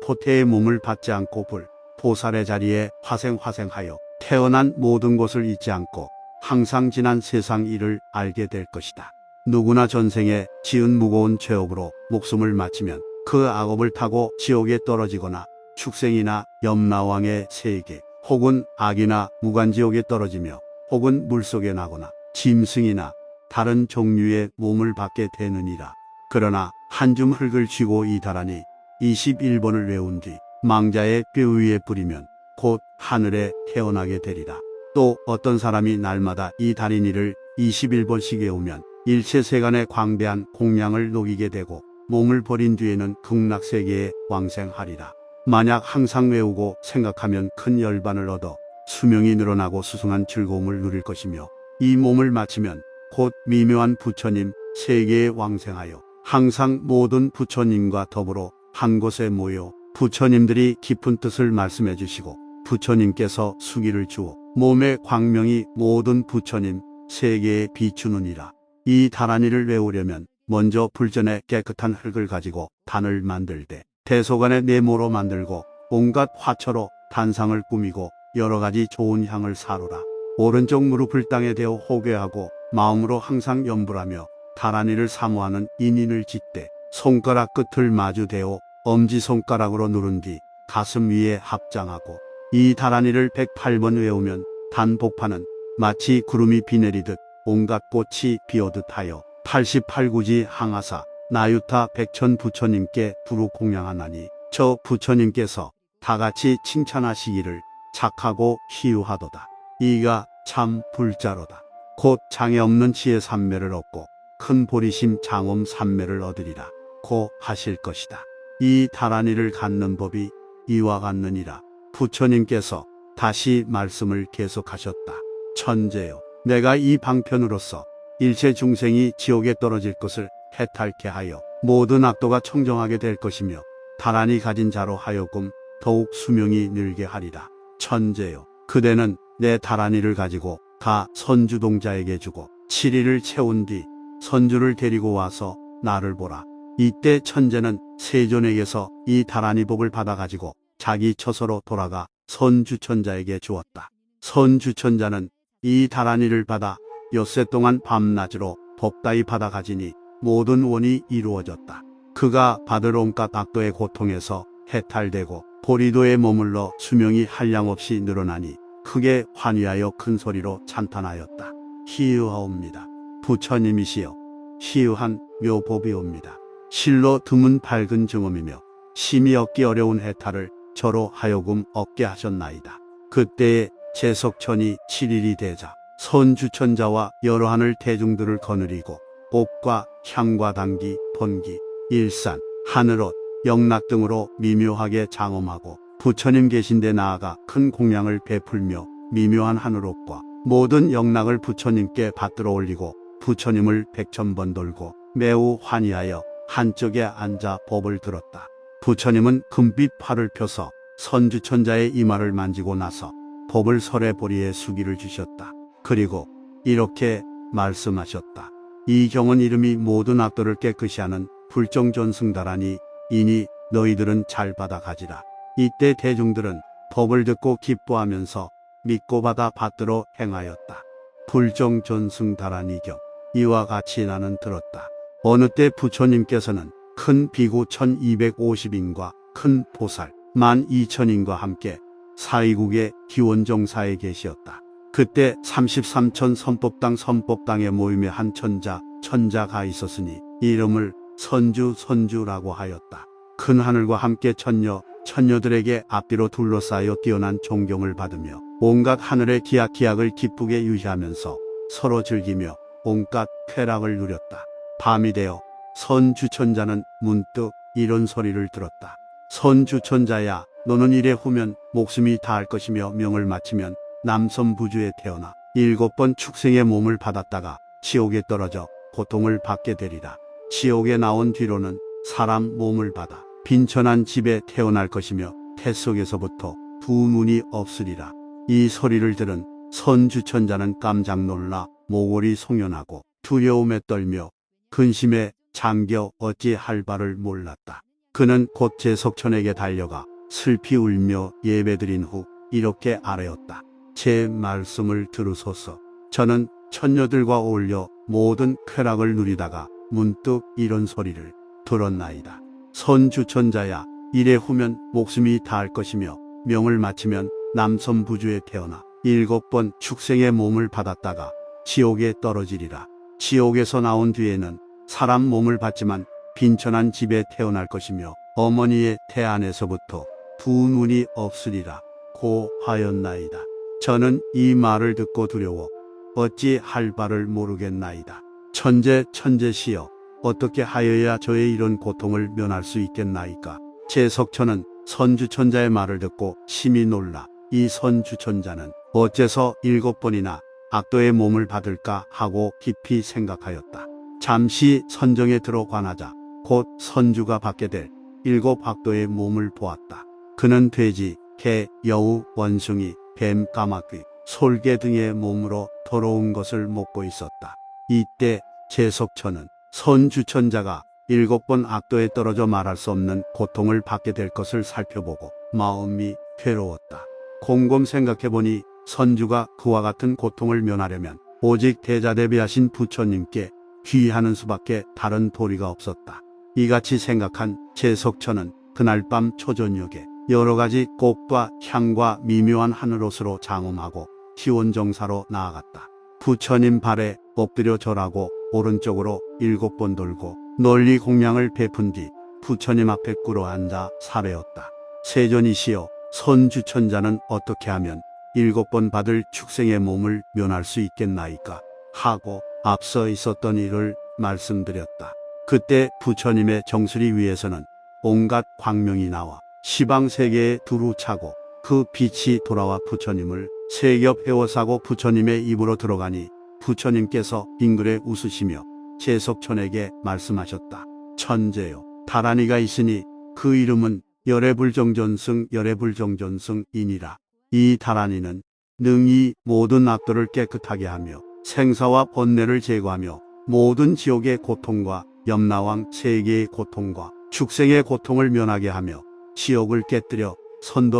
포태의 몸을 받지 않고 보살의 자리에 화생하여 태어난 모든 것을 잊지 않고 항상 지난 세상 일을 알게 될 것이다. 누구나 전생에 지은 무거운 죄업으로 목숨을 마치면 그 악업을 타고 지옥에 떨어지거나 축생이나 염라왕의 세계 혹은 악이나 무간지옥에 떨어지며 혹은 물속에 나거나 짐승이나 다른 종류의 몸을 받게 되느니라. 그러나 한 줌 흙을 쥐고 이 다란이 21번을 외운 뒤 망자의 뼈 위에 뿌리면 곧 하늘에 태어나게 되리라. 또 어떤 사람이 날마다 이 다린이를 21번씩 외우면 일체 세간의 광대한 공양을 녹이게 되고 몸을 버린 뒤에는 극락세계에 왕생하리라. 만약 항상 외우고 생각하면 큰 열반을 얻어 수명이 늘어나고 수승한 즐거움을 누릴 것이며 이 몸을 마치면 곧 미묘한 부처님 세계에 왕생하여 항상 모든 부처님과 더불어 한 곳에 모여 부처님들이 깊은 뜻을 말씀해 주시고 부처님께서 수기를 주어 몸의 광명이 모든 부처님 세계에 비추느니라. 이 다란이를 외우려면 먼저 불전에 깨끗한 흙을 가지고 단을 만들되 대소간에 네모로 만들고 온갖 화초로 단상을 꾸미고 여러 가지 좋은 향을 사로라. 오른쪽 무릎을 땅에 대어 호궤하고 마음으로 항상 염불하며 다란이를 사모하는 인인을 짓되 손가락 끝을 마주 대어 엄지손가락으로 누른 뒤 가슴 위에 합장하고 이 다란이를 108번 외우면 단복판은 마치 구름이 비 내리듯 온갖 꽃이 피어듯 하여 88구지 항하사 나유타 백천 부처님께 두루 공양하나니 저 부처님께서 다같이 칭찬하시기를 착하고 희유하도다. 이가 참 불자로다. 곧 장애 없는 지혜 삼매를 얻고 큰 보리심 장엄 삼매를 얻으리라 고 하실 것이다. 이 다란이를 갖는 법이 이와 같느니라. 부처님께서 다시 말씀을 계속하셨다. 천재여, 내가 이 방편으로서 일체 중생이 지옥에 떨어질 것을 해탈케 하여 모든 악도가 청정하게 될 것이며 다란이 가진 자로 하여금 더욱 수명이 늘게 하리라. 천재여, 그대는 내 다란이를 가지고 가 선주동자에게 주고 7일을 채운 뒤 선주를 데리고 와서 나를 보라. 이때 천재는 세존에게서 이 다란이 복을 받아가지고 자기 처소로 돌아가 선주천자에게 주었다. 선주천자는 이 다란이를 받아 엿새 동안 밤낮으로 법다이 받아가지니 모든 원이 이루어졌다. 그가 받을 온갖 악도의 고통에서 해탈되고 보리도에 머물러 수명이 한량없이 늘어나니 크게 환희하여 큰 소리로 찬탄하였다. 희유하옵니다. 부처님이시여, 희유한 묘법이옵니다. 실로 드문 밝은 증언이며 심히 얻기 어려운 해탈을 저로 하여금 얻게 하셨나이다. 그때에 제석천이 7일이 되자 선주천자와 여러 하늘 대중들을 거느리고 꽃과 향과 당기, 번기, 일산, 하늘옷, 영락 등으로 미묘하게 장엄하고 부처님 계신 데 나아가 큰 공양을 베풀며 미묘한 하늘옷과 모든 영락을 부처님께 받들어 올리고 부처님을 100,000번 돌고 매우 환희하여 한쪽에 앉아 법을 들었다. 부처님은 금빛 팔을 펴서 선주천자의 이마를 만지고 나서 법을 설의 보리에 수기를 주셨다. 그리고 이렇게 말씀하셨다. 이 경은 이름이 모든 악도를 깨끗이 하는 불정존승다라니 이니 너희들은 잘 받아가지라. 이때 대중들은 법을 듣고 기뻐하면서 믿고 받아 받들어 행하였다. 불정존승다라니경. 이와 같이 나는 들었다. 어느 때 부처님께서는 큰 비구 1250인과 큰 보살 12,000인과 함께 사이국의 기원정사에 계시었다. 그때 33천 선법당의 모임에 한 천자가 있었으니 이름을 선주라고 하였다. 큰 하늘과 함께 천녀들에게 앞뒤로 둘러싸여 뛰어난 존경을 받으며 온갖 하늘의 기약을 기쁘게 유희하면서 서로 즐기며 온갖 쾌락을 누렸다. 밤이 되어 선주천자는 문득 이런 소리를 들었다. 선주천자야, 너는 이래 후면 목숨이 다할 것이며 명을 마치면 남선부주에 태어나 7번 축생의 몸을 받았다가 지옥에 떨어져 고통을 받게 되리라. 지옥에 나온 뒤로는 사람 몸을 받아 빈천한 집에 태어날 것이며 태 속에서부터 두 눈이 없으리라. 이 소리를 들은 선주천자는 깜짝 놀라 모골이 송연하고 두려움에 떨며 근심에 잠겨 어찌할 바를 몰랐다. 그는 곧 제석천에게 달려가 슬피 울며 예배드린 후 이렇게 아뢰었다. 제 말씀을 들으소서. 저는 천녀들과 어울려 모든 쾌락을 누리다가 문득 이런 소리를 들었나이다. 선주천자야, 이래 후면 목숨이 다할 것이며 명을 마치면 남선부주에 태어나 7번 축생의 몸을 받았다가 지옥에 떨어지리라. 지옥에서 나온 뒤에는 사람 몸을 받지만 빈천한 집에 태어날 것이며 어머니의 태 안에서부터 두 눈이 없으리라 고 하였나이다. 저는 이 말을 듣고 두려워 어찌 할 바를 모르겠나이다. 천재시여, 어떻게 하여야 저의 이런 고통을 면할 수 있겠나이까. 제석천은 선주천자의 말을 듣고 심히 놀라 이 선주천자는 어째서 7번이나 악도의 몸을 받을까 하고 깊이 생각하였다. 잠시 선정에 들어 관하자 곧 선주가 받게 될 7 악도의 몸을 보았다. 그는 돼지, 개, 여우, 원숭이, 뱀, 까마귀, 솔개 등의 몸으로 더러운 것을 먹고 있었다. 이때 제석천은 선주천자가 7번 악도에 떨어져 말할 수 없는 고통을 받게 될 것을 살펴보고 마음이 괴로웠다. 곰곰 생각해보니 선주가 그와 같은 고통을 면하려면 오직 대자대비하신 부처님께 귀의하는 수밖에 다른 도리가 없었다. 이같이 생각한 제석천은 그날 밤 초저녁에 여러 가지 꽃과 향과 미묘한 하늘옷으로 장엄하고 기원정사로 나아갔다. 부처님 발에 엎드려 절하고 오른쪽으로 7번 돌고 널리 공양을 베푼 뒤 부처님 앞에 꿇어 앉아 사례었다. 세존이시여, 선주천자는 어떻게 하면 7번 받을 축생의 몸을 면할 수 있겠나이까 하고 앞서 있었던 일을 말씀드렸다. 그때 부처님의 정수리 위에서는 온갖 광명이 나와 시방세계에 두루 차고 그 빛이 돌아와 부처님을 세 겹 헤워싸고 부처님의 입으로 들어가니 부처님께서 빙그레 웃으시며 제석천에게 말씀하셨다. 천재여, 다란이가 있으니 그 이름은 열애불정전승 열애불정전승이니라. 이 다란이는 능히 모든 악도를 깨끗하게 하며 생사와 번뇌를 제거하며 모든 지옥의 고통과 염라왕 세계의 고통과 축생의 고통을 면하게 하며 지옥을 깨뜨려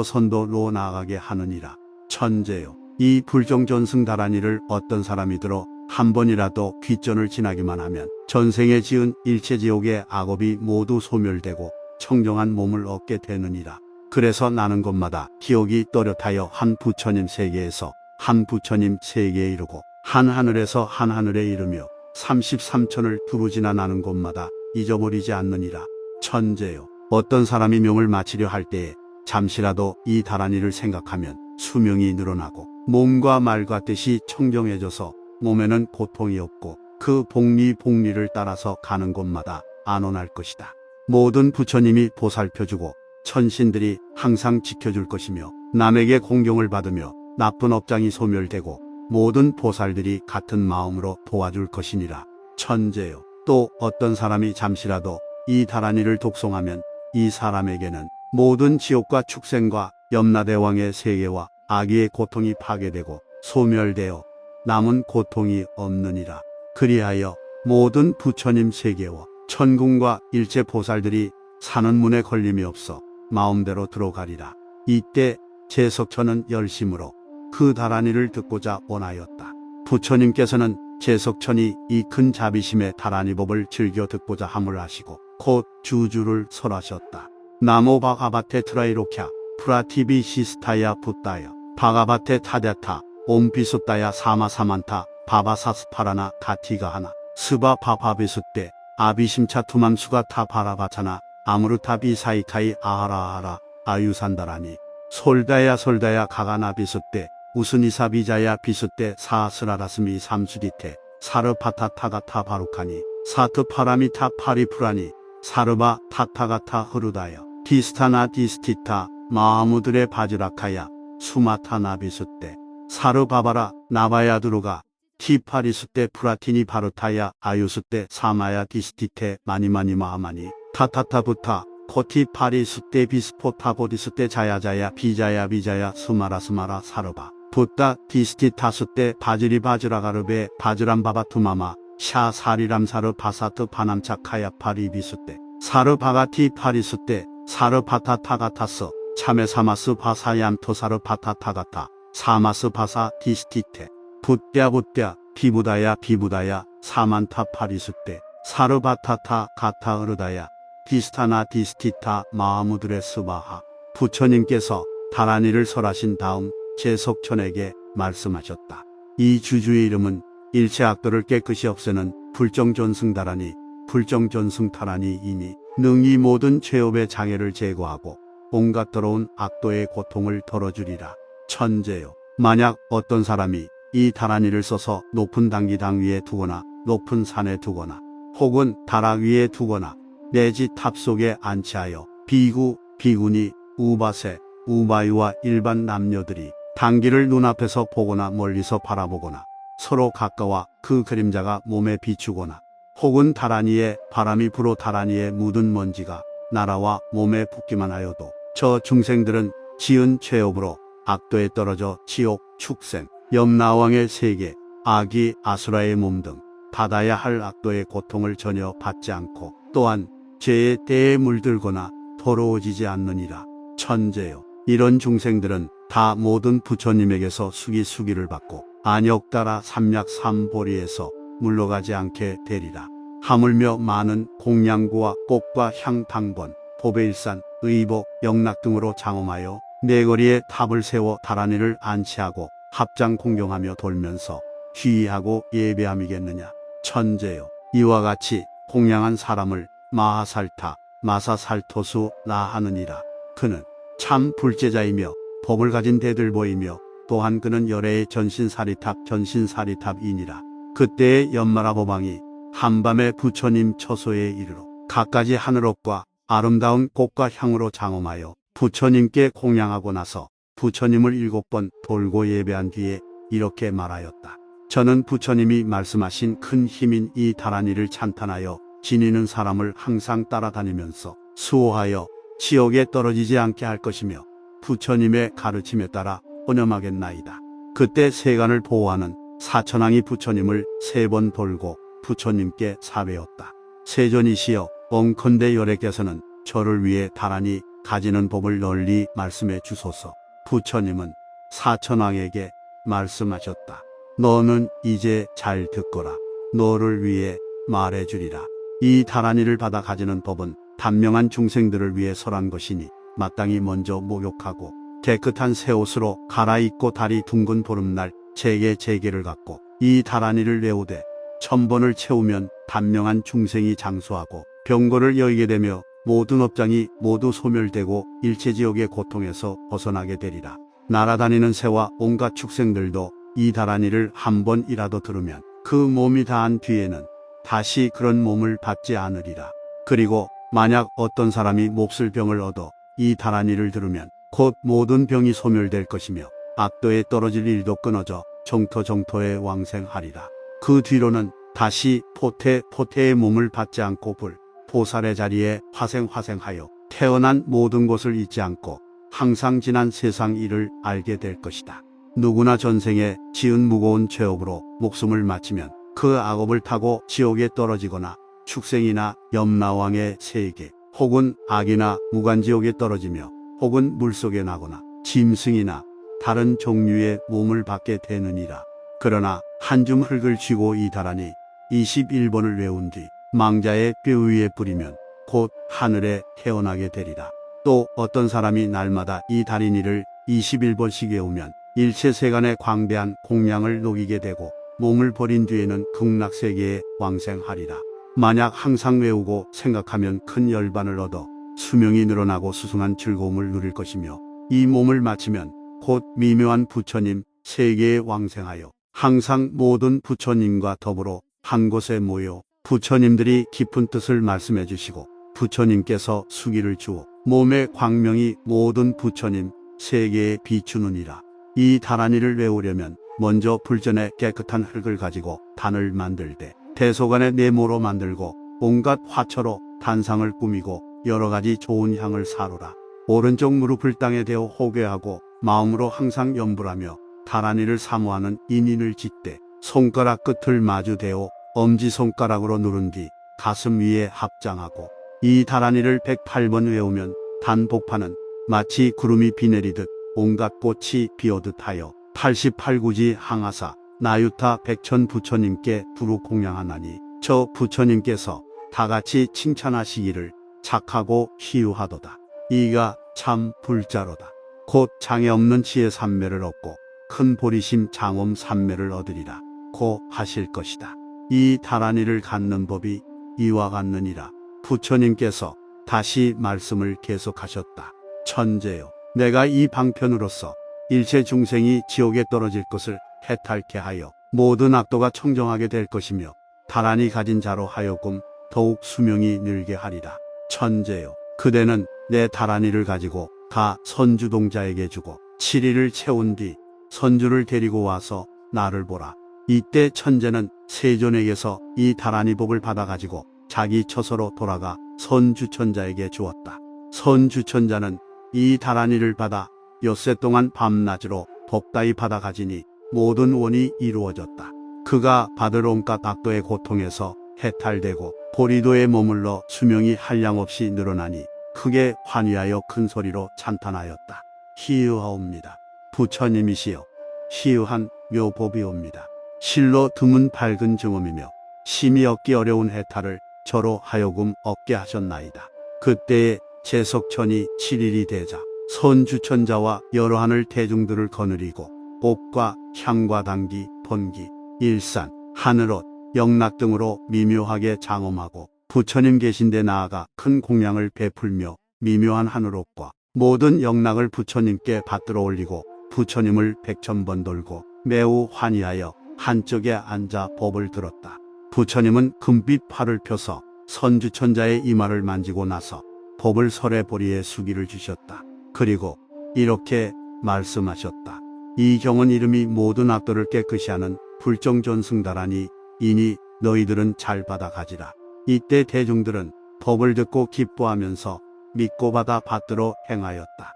선도로 나아가게 하느니라. 천재여, 이 불정전승 다란이를 어떤 사람이 들어 한 번이라도 귀전을 지나기만 하면 전생에 지은 일체지옥의 악업이 모두 소멸되고 청정한 몸을 얻게 되느니라. 그래서 나는 곳마다 기억이 또렷하여 한 부처님 세계에서 한 부처님 세계에 이르고 한 하늘에서 한 하늘에 이르며 33천을 두루 지나 나는 곳마다 잊어버리지 않느니라. 천재여, 어떤 사람이 명을 마치려 할 때에 잠시라도 이 다란이를 생각하면 수명이 늘어나고 몸과 말과 뜻이 청정해져서 몸에는 고통이 없고 그 복리를 따라서 가는 곳마다 안온할 것이다. 모든 부처님이 보살펴주고 천신들이 항상 지켜줄 것이며 남에게 공경을 받으며 나쁜 업장이 소멸되고 모든 보살들이 같은 마음으로 도와줄 것이니라. 천재여, 또 어떤 사람이 잠시라도 이 다란이를 독송하면 이 사람에게는 모든 지옥과 축생과 염라대왕의 세계와 아기의 고통이 파괴되고 소멸되어 남은 고통이 없느니라. 그리하여 모든 부처님 세계와 천궁과 일체 보살들이 사는 문에 걸림이 없어 마음대로 들어가리라. 이때 제석천은 열심으로 그 다란이를 듣고자 원하였다. 부처님께서는 제석천이 이 큰 자비심의 다란이법을 즐겨 듣고자 함을 하시고 곧 주주를 설하셨다. 나모 바가바테 트라이로캬 프라티비 시스타야 붓다야 바가바테 타데타 옴비숫다야 사마사만타 바바사스파라나 가티가 하나 스바 바바비숫대 아비심차 투맘수가 타 바라바차나 아무르타비 사이카이 아하라아하라 아유산다라니 솔다야 가가나 비숫대 우스니사 비자야 비숫대 사스라라스미 삼수디테 사르파타타가타 바루카니 사트 파라미타 파리프라니 사르바 타타가타 흐르다여 디스타나 디스티타 마하무들의 바지라카야 수마타나 비숫대 사르바바라 나바야드루가 티파리숫대 프라티니 바루타야 아유숫대 사마야 디스티테 마니마니 마하마니 타타타부타 코티파리숫대 비스포타보디숫대 자야자야 비자야 수마라 사르바 붓다 디스티타숫대 바지라가르베 바즈람바바투마마 샤 사리람사르 바사트 파남차카야 파리비숫대 사르바가티 파리숫대 사르바타타가타스 차메사마스 바사얌토사르 바타타가타 사마스 바사 디스티테 붓랴 비부다야 사만타 파리숫대 사르바타타 가타으르다야 디스타나 디스티타 마하무드레 스바하. 부처님께서 다란이를 설하신 다음 제석천에게 말씀하셨다. 이 주주의 이름은 일체 악도를 깨끗이 없애는 불정전승다란이 불정전승타란이이니 능히 모든 죄업의 장애를 제거하고 온갖 더러운 악도의 고통을 덜어주리라. 천재여, 만약 어떤 사람이 이 다란이를 써서 높은 단기당 위에 두거나 높은 산에 두거나 혹은 다락 위에 두거나 내지 탑 속에 안치하여 비구, 비구니, 우바세, 우바유와 일반 남녀들이 단기를 눈앞에서 보거나 멀리서 바라보거나 서로 가까워 그 그림자가 몸에 비추거나 혹은 다란이에 바람이 불어 다란이에 묻은 먼지가 날아와 몸에 붙기만 하여도 저 중생들은 지은 죄업으로 악도에 떨어져 지옥, 축생, 염라왕의 세계, 아기, 아수라의 몸 등 받아야 할 악도의 고통을 전혀 받지 않고 또한 죄의 때에 물들거나 더러워지지 않느니라. 천재여, 이런 중생들은 다 모든 부처님에게서 수기를 받고 안역 따라 삼약 삼보리에서 물러가지 않게 되리라. 하물며 많은 공양구와 꽃과 향 당번, 보배일산, 의복, 영락 등으로 장엄하여 네거리에 탑을 세워 다란이를 안치하고 합장 공경하며 돌면서 귀의하고 예배함이겠느냐. 천재여, 이와 같이 공양한 사람을 마하살타, 마사살토수 나하느니라. 그는 참 불제자이며 법을 가진 대들보이며 또한 그는 열애의 전신사리탑이니라. 그때의 연마라 보방이 한밤에 부처님 처소에 이르러 갖가지 하늘옥과 아름다운 꽃과 향으로 장엄하여 부처님께 공양하고 나서 부처님을 7번 돌고 예배한 뒤에 이렇게 말하였다. 저는 부처님이 말씀하신 큰 힘인 이 다란이를 찬탄하여 지니는 사람을 항상 따라다니면서 수호하여 지옥에 떨어지지 않게 할 것이며 부처님의 가르침에 따라 혼념하겠나이다. 그때 세간을 보호하는 사천왕이 부처님을 3번 돌고 부처님께 사배웠다. 세존이시여, 엉컨대 열애께서는 저를 위해 다란이 가지는 법을 널리 말씀해 주소서. 부처님은 사천왕에게 말씀하셨다. 너는 이제 잘 듣거라. 너를 위해 말해 주리라. 이 다란이를 받아 가지는 법은 단명한 중생들을 위해 설한 것이니 마땅히 먼저 목욕하고 깨끗한 새 옷으로 갈아입고 달이 둥근 보름날 제게를 갖고 이 다란이를 외우되 1000번을 채우면 단명한 중생이 장수하고 병고를 여의게 되며 모든 업장이 모두 소멸되고 일체지옥의 고통에서 벗어나게 되리라. 날아다니는 새와 온갖 축생들도 이 다란이를 한 번이라도 들으면 그 몸이 다한 뒤에는 다시 그런 몸을 받지 않으리라. 그리고 만약 어떤 사람이 몹쓸 병을 얻어 이 다란이를 들으면 곧 모든 병이 소멸될 것이며 악도에 떨어질 일도 끊어져 정토에 왕생하리라. 그 뒤로는 다시 포태의 몸을 받지 않고 보살의 자리에 화생하여 태어난 모든 것을 잊지 않고 항상 지난 세상 일을 알게 될 것이다. 누구나 전생에 지은 무거운 죄업으로 목숨을 마치면 그 악업을 타고 지옥에 떨어지거나 축생이나 염라왕의 세계 혹은 악이나 무간지옥에 떨어지며 혹은 물속에 나거나 짐승이나 다른 종류의 몸을 받게 되느니라. 그러나 한 줌 흙을 쥐고 이 다란이 21번을 외운 뒤 망자의 뼈 위에 뿌리면 곧 하늘에 태어나게 되리라. 또 어떤 사람이 날마다 이 다린이를 21번씩 외우면 일체 세간의 광대한 공양을 녹이게 되고 몸을 버린 뒤에는 극락세계에 왕생하리라. 만약 항상 외우고 생각하면 큰 열반을 얻어 수명이 늘어나고 수승한 즐거움을 누릴 것이며 이 몸을 마치면 곧 미묘한 부처님 세계에 왕생하여 항상 모든 부처님과 더불어 한 곳에 모여 부처님들이 깊은 뜻을 말씀해 주시고 부처님께서 수기를 주어 몸의 광명이 모든 부처님 세계에 비추느니라. 이 다란이를 외우려면 먼저 불전에 깨끗한 흙을 가지고 단을 만들되 대소간에 네모로 만들고 온갖 화초로 단상을 꾸미고 여러가지 좋은 향을 사루라. 오른쪽 무릎을 땅에 대어 호궤하고 마음으로 항상 염불하며 다란이를 사모하는 인인을 짓되 손가락 끝을 마주 대어 엄지손가락으로 누른 뒤 가슴 위에 합장하고 이 다란이를 108번 외우면 단복파는 마치 구름이 비 내리듯 온갖 꽃이 비오듯 하여 88구지 항하사 나유타 백천 부처님께 두루 공양하나니 저 부처님께서 다같이 칭찬하시기를 착하고 희유하도다. 이가 참 불자로다. 곧 장애 없는 지혜 삼매를 얻고 큰 보리심 장엄 삼매를 얻으리라 고 하실 것이다. 이 다란이를 갖는 법이 이와 같느니라. 부처님께서 다시 말씀을 계속하셨다. 천재여, 내가 이 방편으로서 일체 중생이 지옥에 떨어질 것을 해탈케 하여 모든 악도가 청정하게 될 것이며 다란이 가진 자로 하여금 더욱 수명이 늘게 하리라. 천재여, 그대는 내 다란이를 가지고 가 선주동자에게 주고 7일을 채운 뒤 선주를 데리고 와서 나를 보라. 이때 천재는 세존에게서 이 다란이 법을 받아가지고 자기 처소로 돌아가 선주천자에게 주었다. 선주천자는 이 다란이를 받아 엿새 동안 밤낮으로 법다이 받아가지니 모든 원이 이루어졌다. 그가 받을 온갖 악도의 고통에서 해탈되고 보리도에 머물러 수명이 한량없이 늘어나니 크게 환희하여 큰 소리로 찬탄하였다. 희유하옵니다. 부처님이시여 시유한 묘법이옵니다. 실로 드문 밝은 증엄이며 심히 얻기 어려운 해탈을 저로 하여금 얻게 하셨나이다. 그때에 제석천이 7일이 되자 선주천자와 여러 하늘 대중들을 거느리고 꽃과 향과 당기, 번기, 일산, 하늘옷, 영락 등으로 미묘하게 장엄하고 부처님 계신 데 나아가 큰 공양을 베풀며 미묘한 하늘옷과 모든 영락을 부처님께 받들어 올리고 부처님을 100,000번 돌고 매우 환희하여 한쪽에 앉아 법을 들었다. 부처님은 금빛 팔을 펴서 선주천자의 이마를 만지고 나서 법을 설의 보리에 수기를 주셨다. 그리고 이렇게 말씀하셨다. 이 경은 이름이 모든 악도를 깨끗이 하는 불정존승다라니 이니 너희들은 잘 받아가지라. 이때 대중들은 법을 듣고 기뻐하면서 믿고 받아 받들어 행하였다.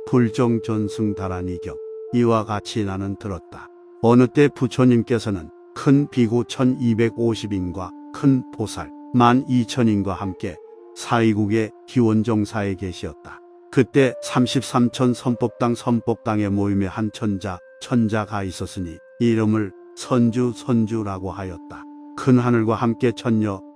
불정존승다라니경 이와 같이 나는 들었다. 어느 때 부처님께서는 큰 비구 1250인과 큰 보살 12,000인과 함께 사이국의 기원정사에 계시었다. 그때 33천 선법당에 모임에 한 천자가 있었으니 이름을 선주라고 하였다. 큰 하늘과 함께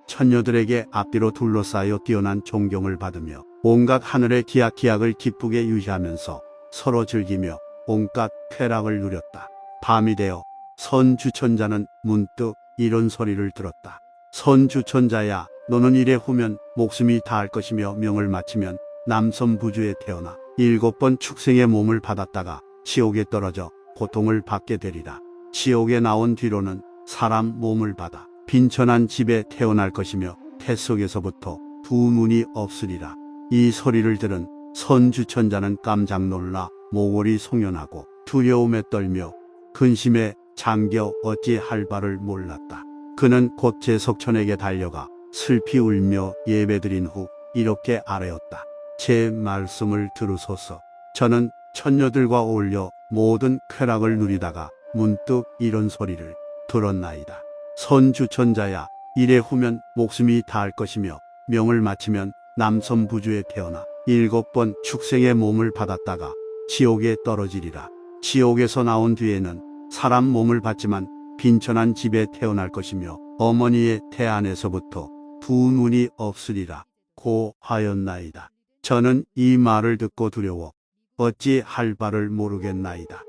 천녀들에게 앞뒤로 둘러싸여 뛰어난 존경을 받으며 온갖 하늘의 기약을 기쁘게 유지하면서 서로 즐기며 온갖 쾌락을 누렸다. 밤이 되어 선주천자는 문득 이런 소리를 들었다. 선주천자야, 너는 이래 후면 목숨이 다할 것이며 명을 마치면 남선부주에 태어나 7번 축생의 몸을 받았다가 지옥에 떨어져 고통을 받게 되리라. 지옥에 나온 뒤로는 사람 몸을 받아 빈천한 집에 태어날 것이며 태속에서부터 두 눈이 없으리라. 이 소리를 들은 선주천자는 깜짝 놀라 모골이 송연하고 두려움에 떨며 근심에 잠겨 어찌할 바를 몰랐다. 그는 곧 제석천에게 달려가 슬피 울며 예배드린 후 이렇게 아뢰었다. 제 말씀을 들으소서. 저는 천녀들과 어울려 모든 쾌락을 누리다가 문득 이런 소리를 들었나이다. 선주천자야, 이래 후면 목숨이 다할 것이며 명을 마치면 남선부주에 태어나 7번 축생의 몸을 받았다가 지옥에 떨어지리라. 지옥에서 나온 뒤에는 사람 몸을 받지만 빈천한 집에 태어날 것이며 어머니의 태 안에서부터 두 눈이 없으리라 고 하였나이다. 저는 이 말을 듣고 두려워 어찌 할 바를 모르겠나이다.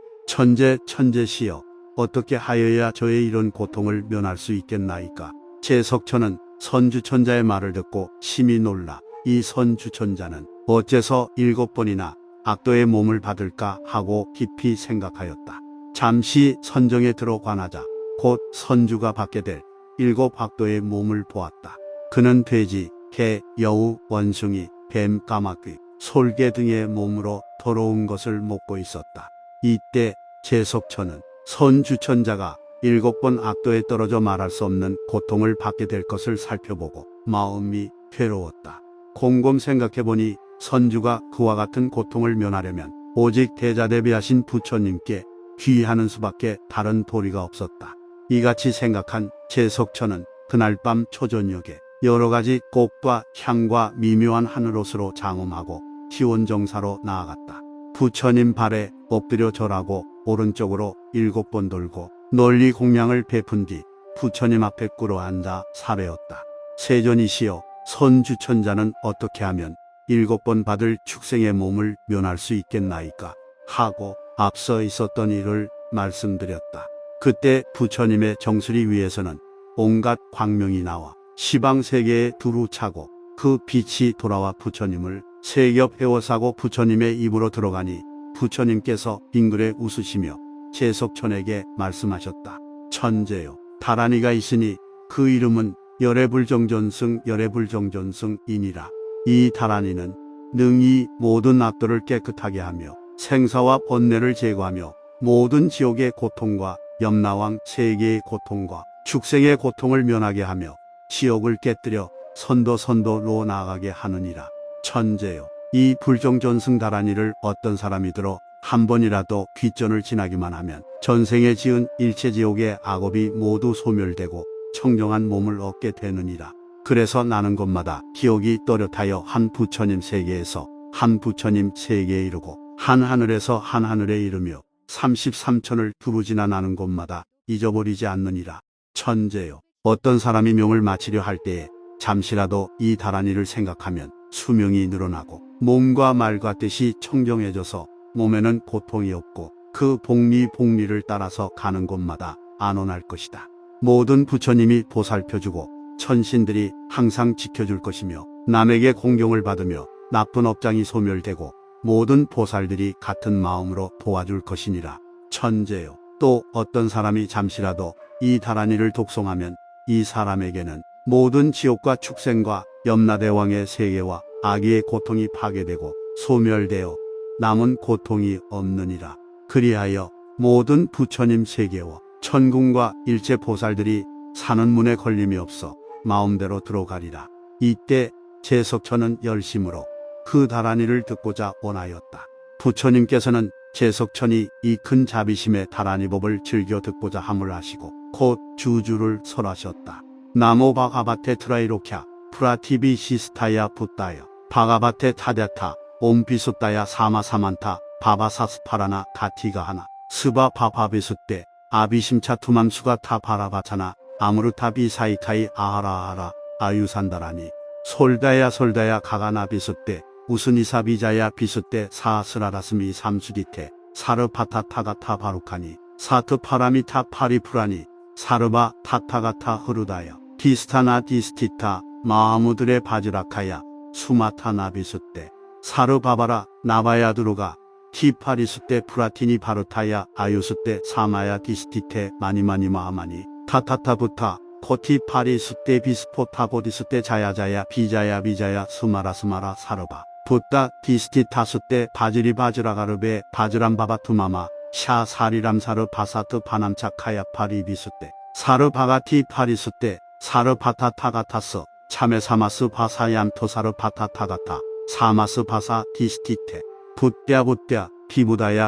천재시여, 어떻게 하여야 저의 이런 고통을 면할 수 있겠나이까. 제석천은 선주천자의 말을 듣고 심히 놀라 이 선주천자는 어째서 7번이나 악도의 몸을 받을까 하고 깊이 생각하였다. 잠시 선정에 들어 관하자 곧 선주가 받게 될 7 악도의 몸을 보았다. 그는 돼지, 개, 여우, 원숭이, 뱀, 까마귀, 솔개 등의 몸으로 더러운 것을 먹고 있었다. 이때 제석천은 선주천자가 7번 악도에 떨어져 말할 수 없는 고통을 받게 될 것을 살펴보고 마음이 괴로웠다. 곰곰 생각해보니 선주가 그와 같은 고통을 면하려면 오직 대자대비하신 부처님께 귀의하는 수밖에 다른 도리가 없었다. 이같이 생각한 제석천은 그날 밤 초저녁에 여러 가지 꽃과 향과 미묘한 하늘옷으로 장엄하고 기원정사로 나아갔다. 부처님 발에 엎드려 절하고 오른쪽으로 7번 돌고 널리 공양을 베푼 뒤 부처님 앞에 꿇어 앉아 사례었다. 세존이시여, 선주천자는 어떻게 하면 7번 받을 축생의 몸을 면할 수 있겠나이까 하고 앞서 있었던 일을 말씀드렸다. 그때 부처님의 정수리 위에서는 온갖 광명이 나와 시방세계에 두루 차고 그 빛이 돌아와 부처님을 세 겹 헤워싸고 부처님의 입으로 들어가니 부처님께서 빙그레 웃으시며 제석천에게 말씀하셨다. 천재요, 다란이가 있으니 그 이름은 열애불정존승이니라. 이 다란이는 능히 모든 악도를 깨끗하게 하며 생사와 번뇌를 제거하며 모든 지옥의 고통과 염라왕 세계의 고통과 축생의 고통을 면하게 하며 지옥을 깨뜨려 선도로 나아가게 하느니라. 천재요, 이 불정존승 다란이를 어떤 사람이 들어 한 번이라도 귀전을 지나기만 하면 전생에 지은 일체 지옥의 악업이 모두 소멸되고 청정한 몸을 얻게 되느니라. 그래서 나는 곳마다 기억이 또렷하여 한 부처님 세계에서 한 부처님 세계에 이르고 한 하늘에서 한 하늘에 이르며 33천을 두루지나 나는 곳마다 잊어버리지 않느니라. 천재요. 어떤 사람이 명을 마치려 할 때에 잠시라도 이 다란이를 생각하면 수명이 늘어나고 몸과 말과 뜻이 청정해져서 몸에는 고통이 없고 그 복리를 따라서 가는 곳마다 안온할 것이다. 모든 부처님이 보살펴주고 천신들이 항상 지켜줄 것이며 남에게 공경을 받으며 나쁜 업장이 소멸되고 모든 보살들이 같은 마음으로 도와줄 것이니라. 천재요. 또 어떤 사람이 잠시라도 이 다란이를 독송하면 이 사람에게는 모든 지옥과 축생과 염라대왕의 세계와 아기의 고통이 파괴되고 소멸되어 남은 고통이 없느니라. 그리하여 모든 부처님 세계와 천궁과 일체 보살들이 사는 문에 걸림이 없어 마음대로 들어가리라. 이때 제석천은 열심으로 그 다란이를 듣고자 원하였다. 부처님께서는 제석천이 이 큰 자비심의 다란이법을 즐겨 듣고자 함을 하시고 곧 주주를 설하셨다. 나모 바가바테 트라이로캬 프라티비 시스타야 붓다여 바가바테 타데타 옴비숫다야 사마사만타 바바사스파라나 가티가 하나 스바 바바비숫대 아비심차 투맘수가 타 바라바차나 아무르타비 사이카이 아하라아하라 아유산다라니 솔다야 가가나 비숫대 우스니사 비자야 비숫대 사스라라스미 삼수디테 사르파타타가타 바루카니 사트파라미타 파리프라니 사르바 타타가타 흐르다여 디스타나 디스티타 마하무드레 바즈라카야 수마타 나비숫대 사르바바라 나바야드루가 티파리숫대 프라티니 바르타야 아유숫대 사마야 디스티테 마니마니 마하마니 타타타부타 코티 파리숫대 비스포타보디숫대 자야자야 비자야 스마라 사르바 붓다 디스티타숫대 바즈리 바즈라가르베 바즈람바바투마마 샤 사리람 사르 바사트 파남차 카야파리 비숫대 사르 바가티 파리숫대 사르 바타타가타스 참에사마스 바사얌 토사르 바타타가타 사마스 바사 디스티테 붓랴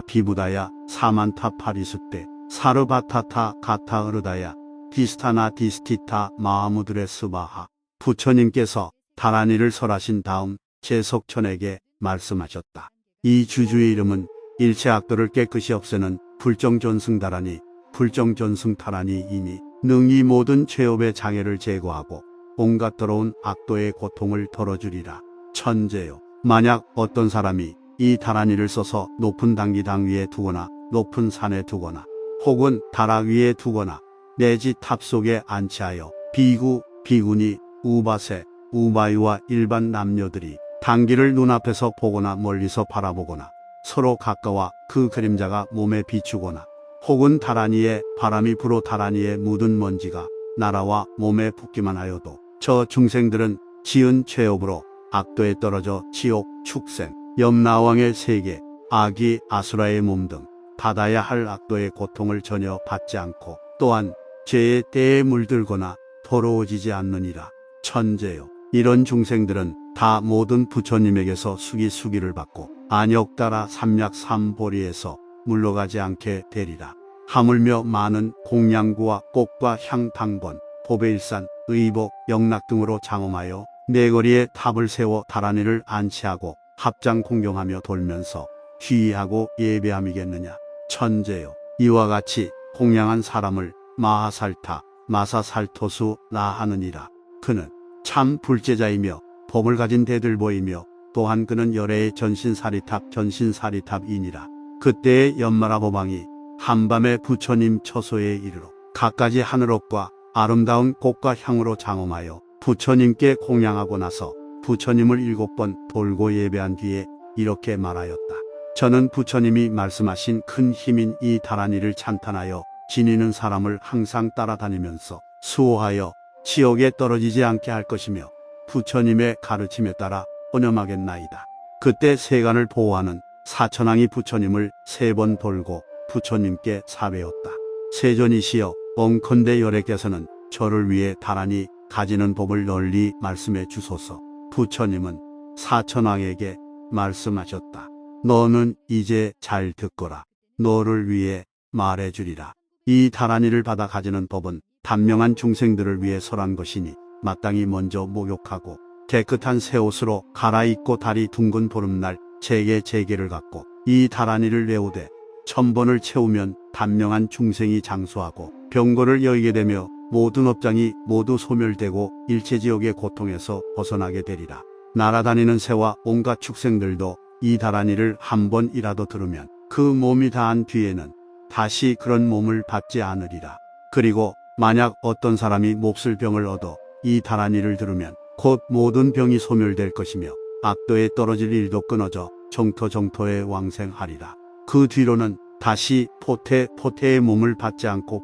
비부다야 사만타 파리숫대 사르 바타타 가타 으르다야 디스타나 디스티타 마하무드레 스바하. 부처님께서 다란이를 설하신 다음 제석천에게 말씀하셨다. 이 주주의 이름은 일체 악도를 깨끗이 없애는 불정존승다란이 불정존승타란이이니 능히 모든 죄업의 장애를 제거하고 온갖 더러운 악도의 고통을 덜어주리라. 천재요. 만약 어떤 사람이 이 다란이를 써서 높은 단기당 위에 두거나 높은 산에 두거나 혹은 다락 위에 두거나 내지 탑 속에 안치하여 비구니 우바세 우바이와 일반 남녀들이 단기를 눈앞에서 보거나 멀리서 바라보거나 서로 가까워 그 그림자가 몸에 비추거나 혹은 다란이에 바람이 불어 다란이에 묻은 먼지가 날아와 몸에 붙기만 하여도 저 중생들은 지은 죄업으로 악도에 떨어져 지옥, 축생, 염라왕의 세계, 아기, 아수라의 몸 등 받아야 할 악도의 고통을 전혀 받지 않고 또한 죄의 때에 물들거나 더러워지지 않느니라. 천재요. 이런 중생들은 다 모든 부처님에게서 수기를 받고 안역따라 삼략삼보리에서 물러가지 않게 되리라. 하물며 많은 공양구와 꽃과 향당번, 보배일산, 의복, 영락 등으로 장엄하여 네거리에 탑을 세워 다란이를 안치하고 합장 공경하며 돌면서 귀의하고 예배함이겠느냐. 천재요. 이와 같이 공양한 사람을 마하살타, 마사살토수 나하느니라. 그는 참 불제자이며 법을 가진 대들보이며 또한 그는 열애의 전신사리탑이니라. 그때의 연마라보방이 한밤에 부처님 처소에 이르러 갖가지 하늘옥과 아름다운 꽃과 향으로 장엄하여 부처님께 공양하고 나서 부처님을 7번 돌고 예배한 뒤에 이렇게 말하였다. 저는 부처님이 말씀하신 큰 힘인 이 다란이를 찬탄하여 지니는 사람을 항상 따라다니면서 수호하여 지옥에 떨어지지 않게 할 것이며 부처님의 가르침에 따라 헌염하겠나이다. 그때 세간을 보호하는 사천왕이 부처님을 3번 돌고 부처님께 사배웠다. 세존이시여 엉컨대 열애께서는 저를 위해 다란이 가지는 법을 널리 말씀해 주소서. 부처님은 사천왕에게 말씀하셨다. 너는 이제 잘 듣거라. 너를 위해 말해 주리라. 이 다란이를 받아 가지는 법은 단명한 중생들을 위해 설한 것이니 마땅히 먼저 목욕하고 깨끗한 새 옷으로 갈아입고 달이 둥근 보름날 제게를 갖고 이 다라니를 외우되 1000번을 채우면 단명한 중생이 장수하고 병고를 여의게 되며 모든 업장이 모두 소멸되고 일체지옥의 고통에서 벗어나게 되리라. 날아다니는 새와 온갖 축생들도 이 다라니를 한 번이라도 들으면 그 몸이 다한 뒤에는 다시 그런 몸을 받지 않으리라. 그리고 만약 어떤 사람이 몹쓸 병을 얻어 이 다라니를 들으면 곧 모든 병이 소멸될 것이며 악도에 떨어질 일도 끊어져 정토에 왕생하리라. 그 뒤로는 다시 포태의 몸을 받지 않고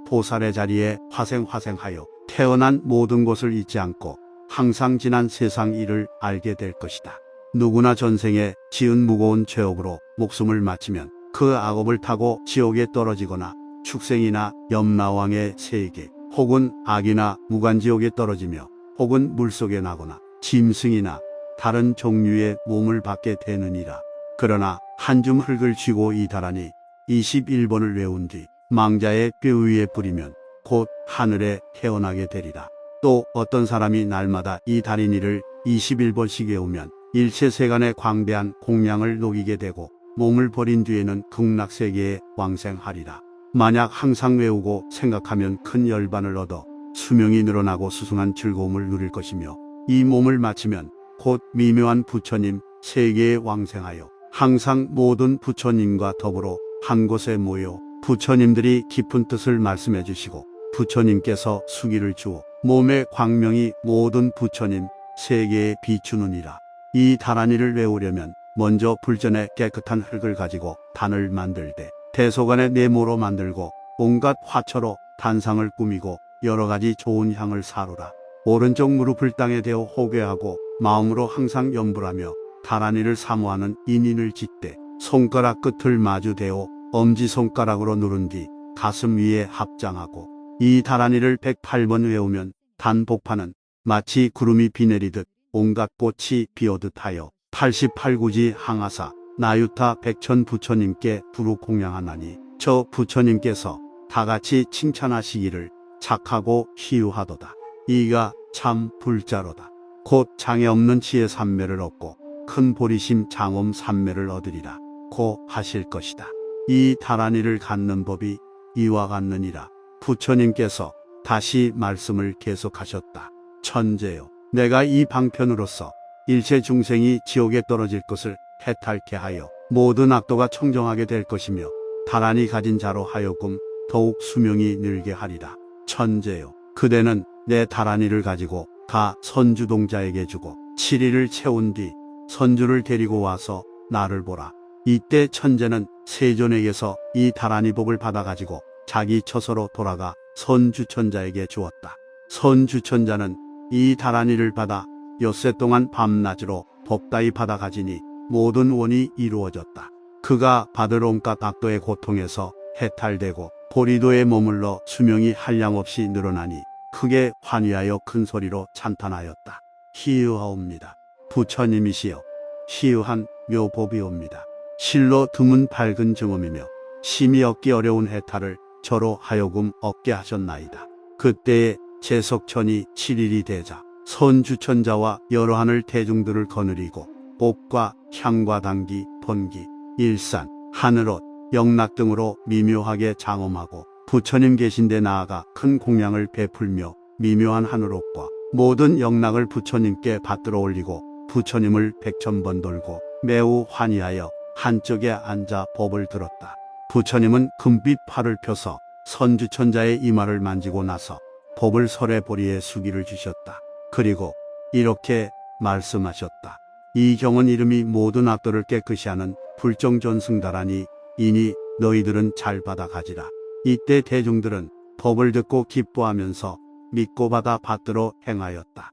보살의 자리에 화생하여 태어난 모든 것을 잊지 않고 항상 지난 세상 일을 알게 될 것이다. 누구나 전생에 지은 무거운 죄업으로 목숨을 마치면 그 악업을 타고 지옥에 떨어지거나 축생이나 염라왕의 세계 혹은 악이나 무간지옥에 떨어지며 혹은 물속에 나거나 짐승이나 다른 종류의 몸을 받게 되느니라. 그러나 한 줌 흙을 쥐고 이 다라니 21번을 외운 뒤 망자의 뼈 위에 뿌리면 곧 하늘에 태어나게 되리라. 또 어떤 사람이 날마다 이 다리니를 21번씩 외우면 일체 세간의 광대한 공양을 녹이게 되고 몸을 버린 뒤에는 극락세계에 왕생하리라. 만약 항상 외우고 생각하면 큰 열반을 얻어 수명이 늘어나고 수승한 즐거움을 누릴 것이며 이 몸을 마치면 곧 미묘한 부처님 세계에 왕생하여 항상 모든 부처님과 더불어 한 곳에 모여 부처님들이 깊은 뜻을 말씀해 주시고 부처님께서 수기를 주어 몸의 광명이 모든 부처님 세계에 비추느니라. 이 다라니를 외우려면 먼저 불전에 깨끗한 흙을 가지고 단을 만들되 대소간에 네모로 만들고 온갖 화초로 단상을 꾸미고 여러가지 좋은 향을 사루라. 오른쪽 무릎을 땅에 대어 호궤하고 마음으로 항상 염불하며 다라니를 사모하는 인인을 짓되 손가락 끝을 마주 대어 엄지손가락으로 누른 뒤 가슴 위에 합장하고 이 다라니를 108번 외우면 단복파는 마치 구름이 비 내리듯 온갖 꽃이 피어듯 하여 88구지 항하사 나유타 백천 부처님께 두루 공양하나니 저 부처님께서 다같이 칭찬하시기를 착하고 희유하도다. 이가 참 불자로다. 곧 장애 없는 지혜 삼매를 얻고 큰 보리심 장엄 삼매를 얻으리라 고 하실 것이다. 이 다라니를 갖는 법이 이와 같느니라. 부처님께서 다시 말씀을 계속하셨다. 천재요, 내가 이 방편으로서 일체 중생이 지옥에 떨어질 것을 해탈케 하여 모든 악도가 청정하게 될 것이며 다라니 가진 자로 하여금 더욱 수명이 늘게 하리라. 천재요, 그대는 내 다라니를 가지고 가 선주동자에게 주고 7일을 채운 뒤 선주를 데리고 와서 나를 보라. 이때 천재는 세존에게서 이 다라니 복을 받아가지고 자기 처소로 돌아가 선주천자에게 주었다. 선주천자는 이 다라니를 받아 엿새 동안 밤낮으로 법다이 받아가지니 모든 원이 이루어졌다. 그가 받을 온갖 악도의 고통에서 해탈되고 보리도에 머물러 수명이 한량없이 늘어나니 크게 환희하여 큰 소리로 찬탄하였다. 희유하옵니다. 부처님이시여 희유한 묘법이옵니다. 실로 드문 밝은 증언이며 심히 얻기 어려운 해탈을 저로 하여금 얻게 하셨나이다. 그때에 제석천이 7일이 되자 선주천자와 여러 하늘 대중들을 거느리고 꽃과 향과 당기, 번기, 일산, 하늘옷, 영락 등으로 미묘하게 장엄하고 부처님 계신 데 나아가 큰 공양을 베풀며 미묘한 하늘옷과 모든 영락을 부처님께 받들어 올리고 부처님을 100,000번 돌고 매우 환희하여 한쪽에 앉아 법을 들었다. 부처님은 금빛 팔을 펴서 선주천자의 이마를 만지고 나서 법을 설의 보리에 수기를 주셨다. 그리고 이렇게 말씀하셨다. 이 경은 이름이 모든 악도를 깨끗이 하는 불정전승다라니 이니 너희들은 잘 받아 가지라. 이때 대중들은 법을 듣고 기뻐하면서 믿고 받아 받들어 행하였다.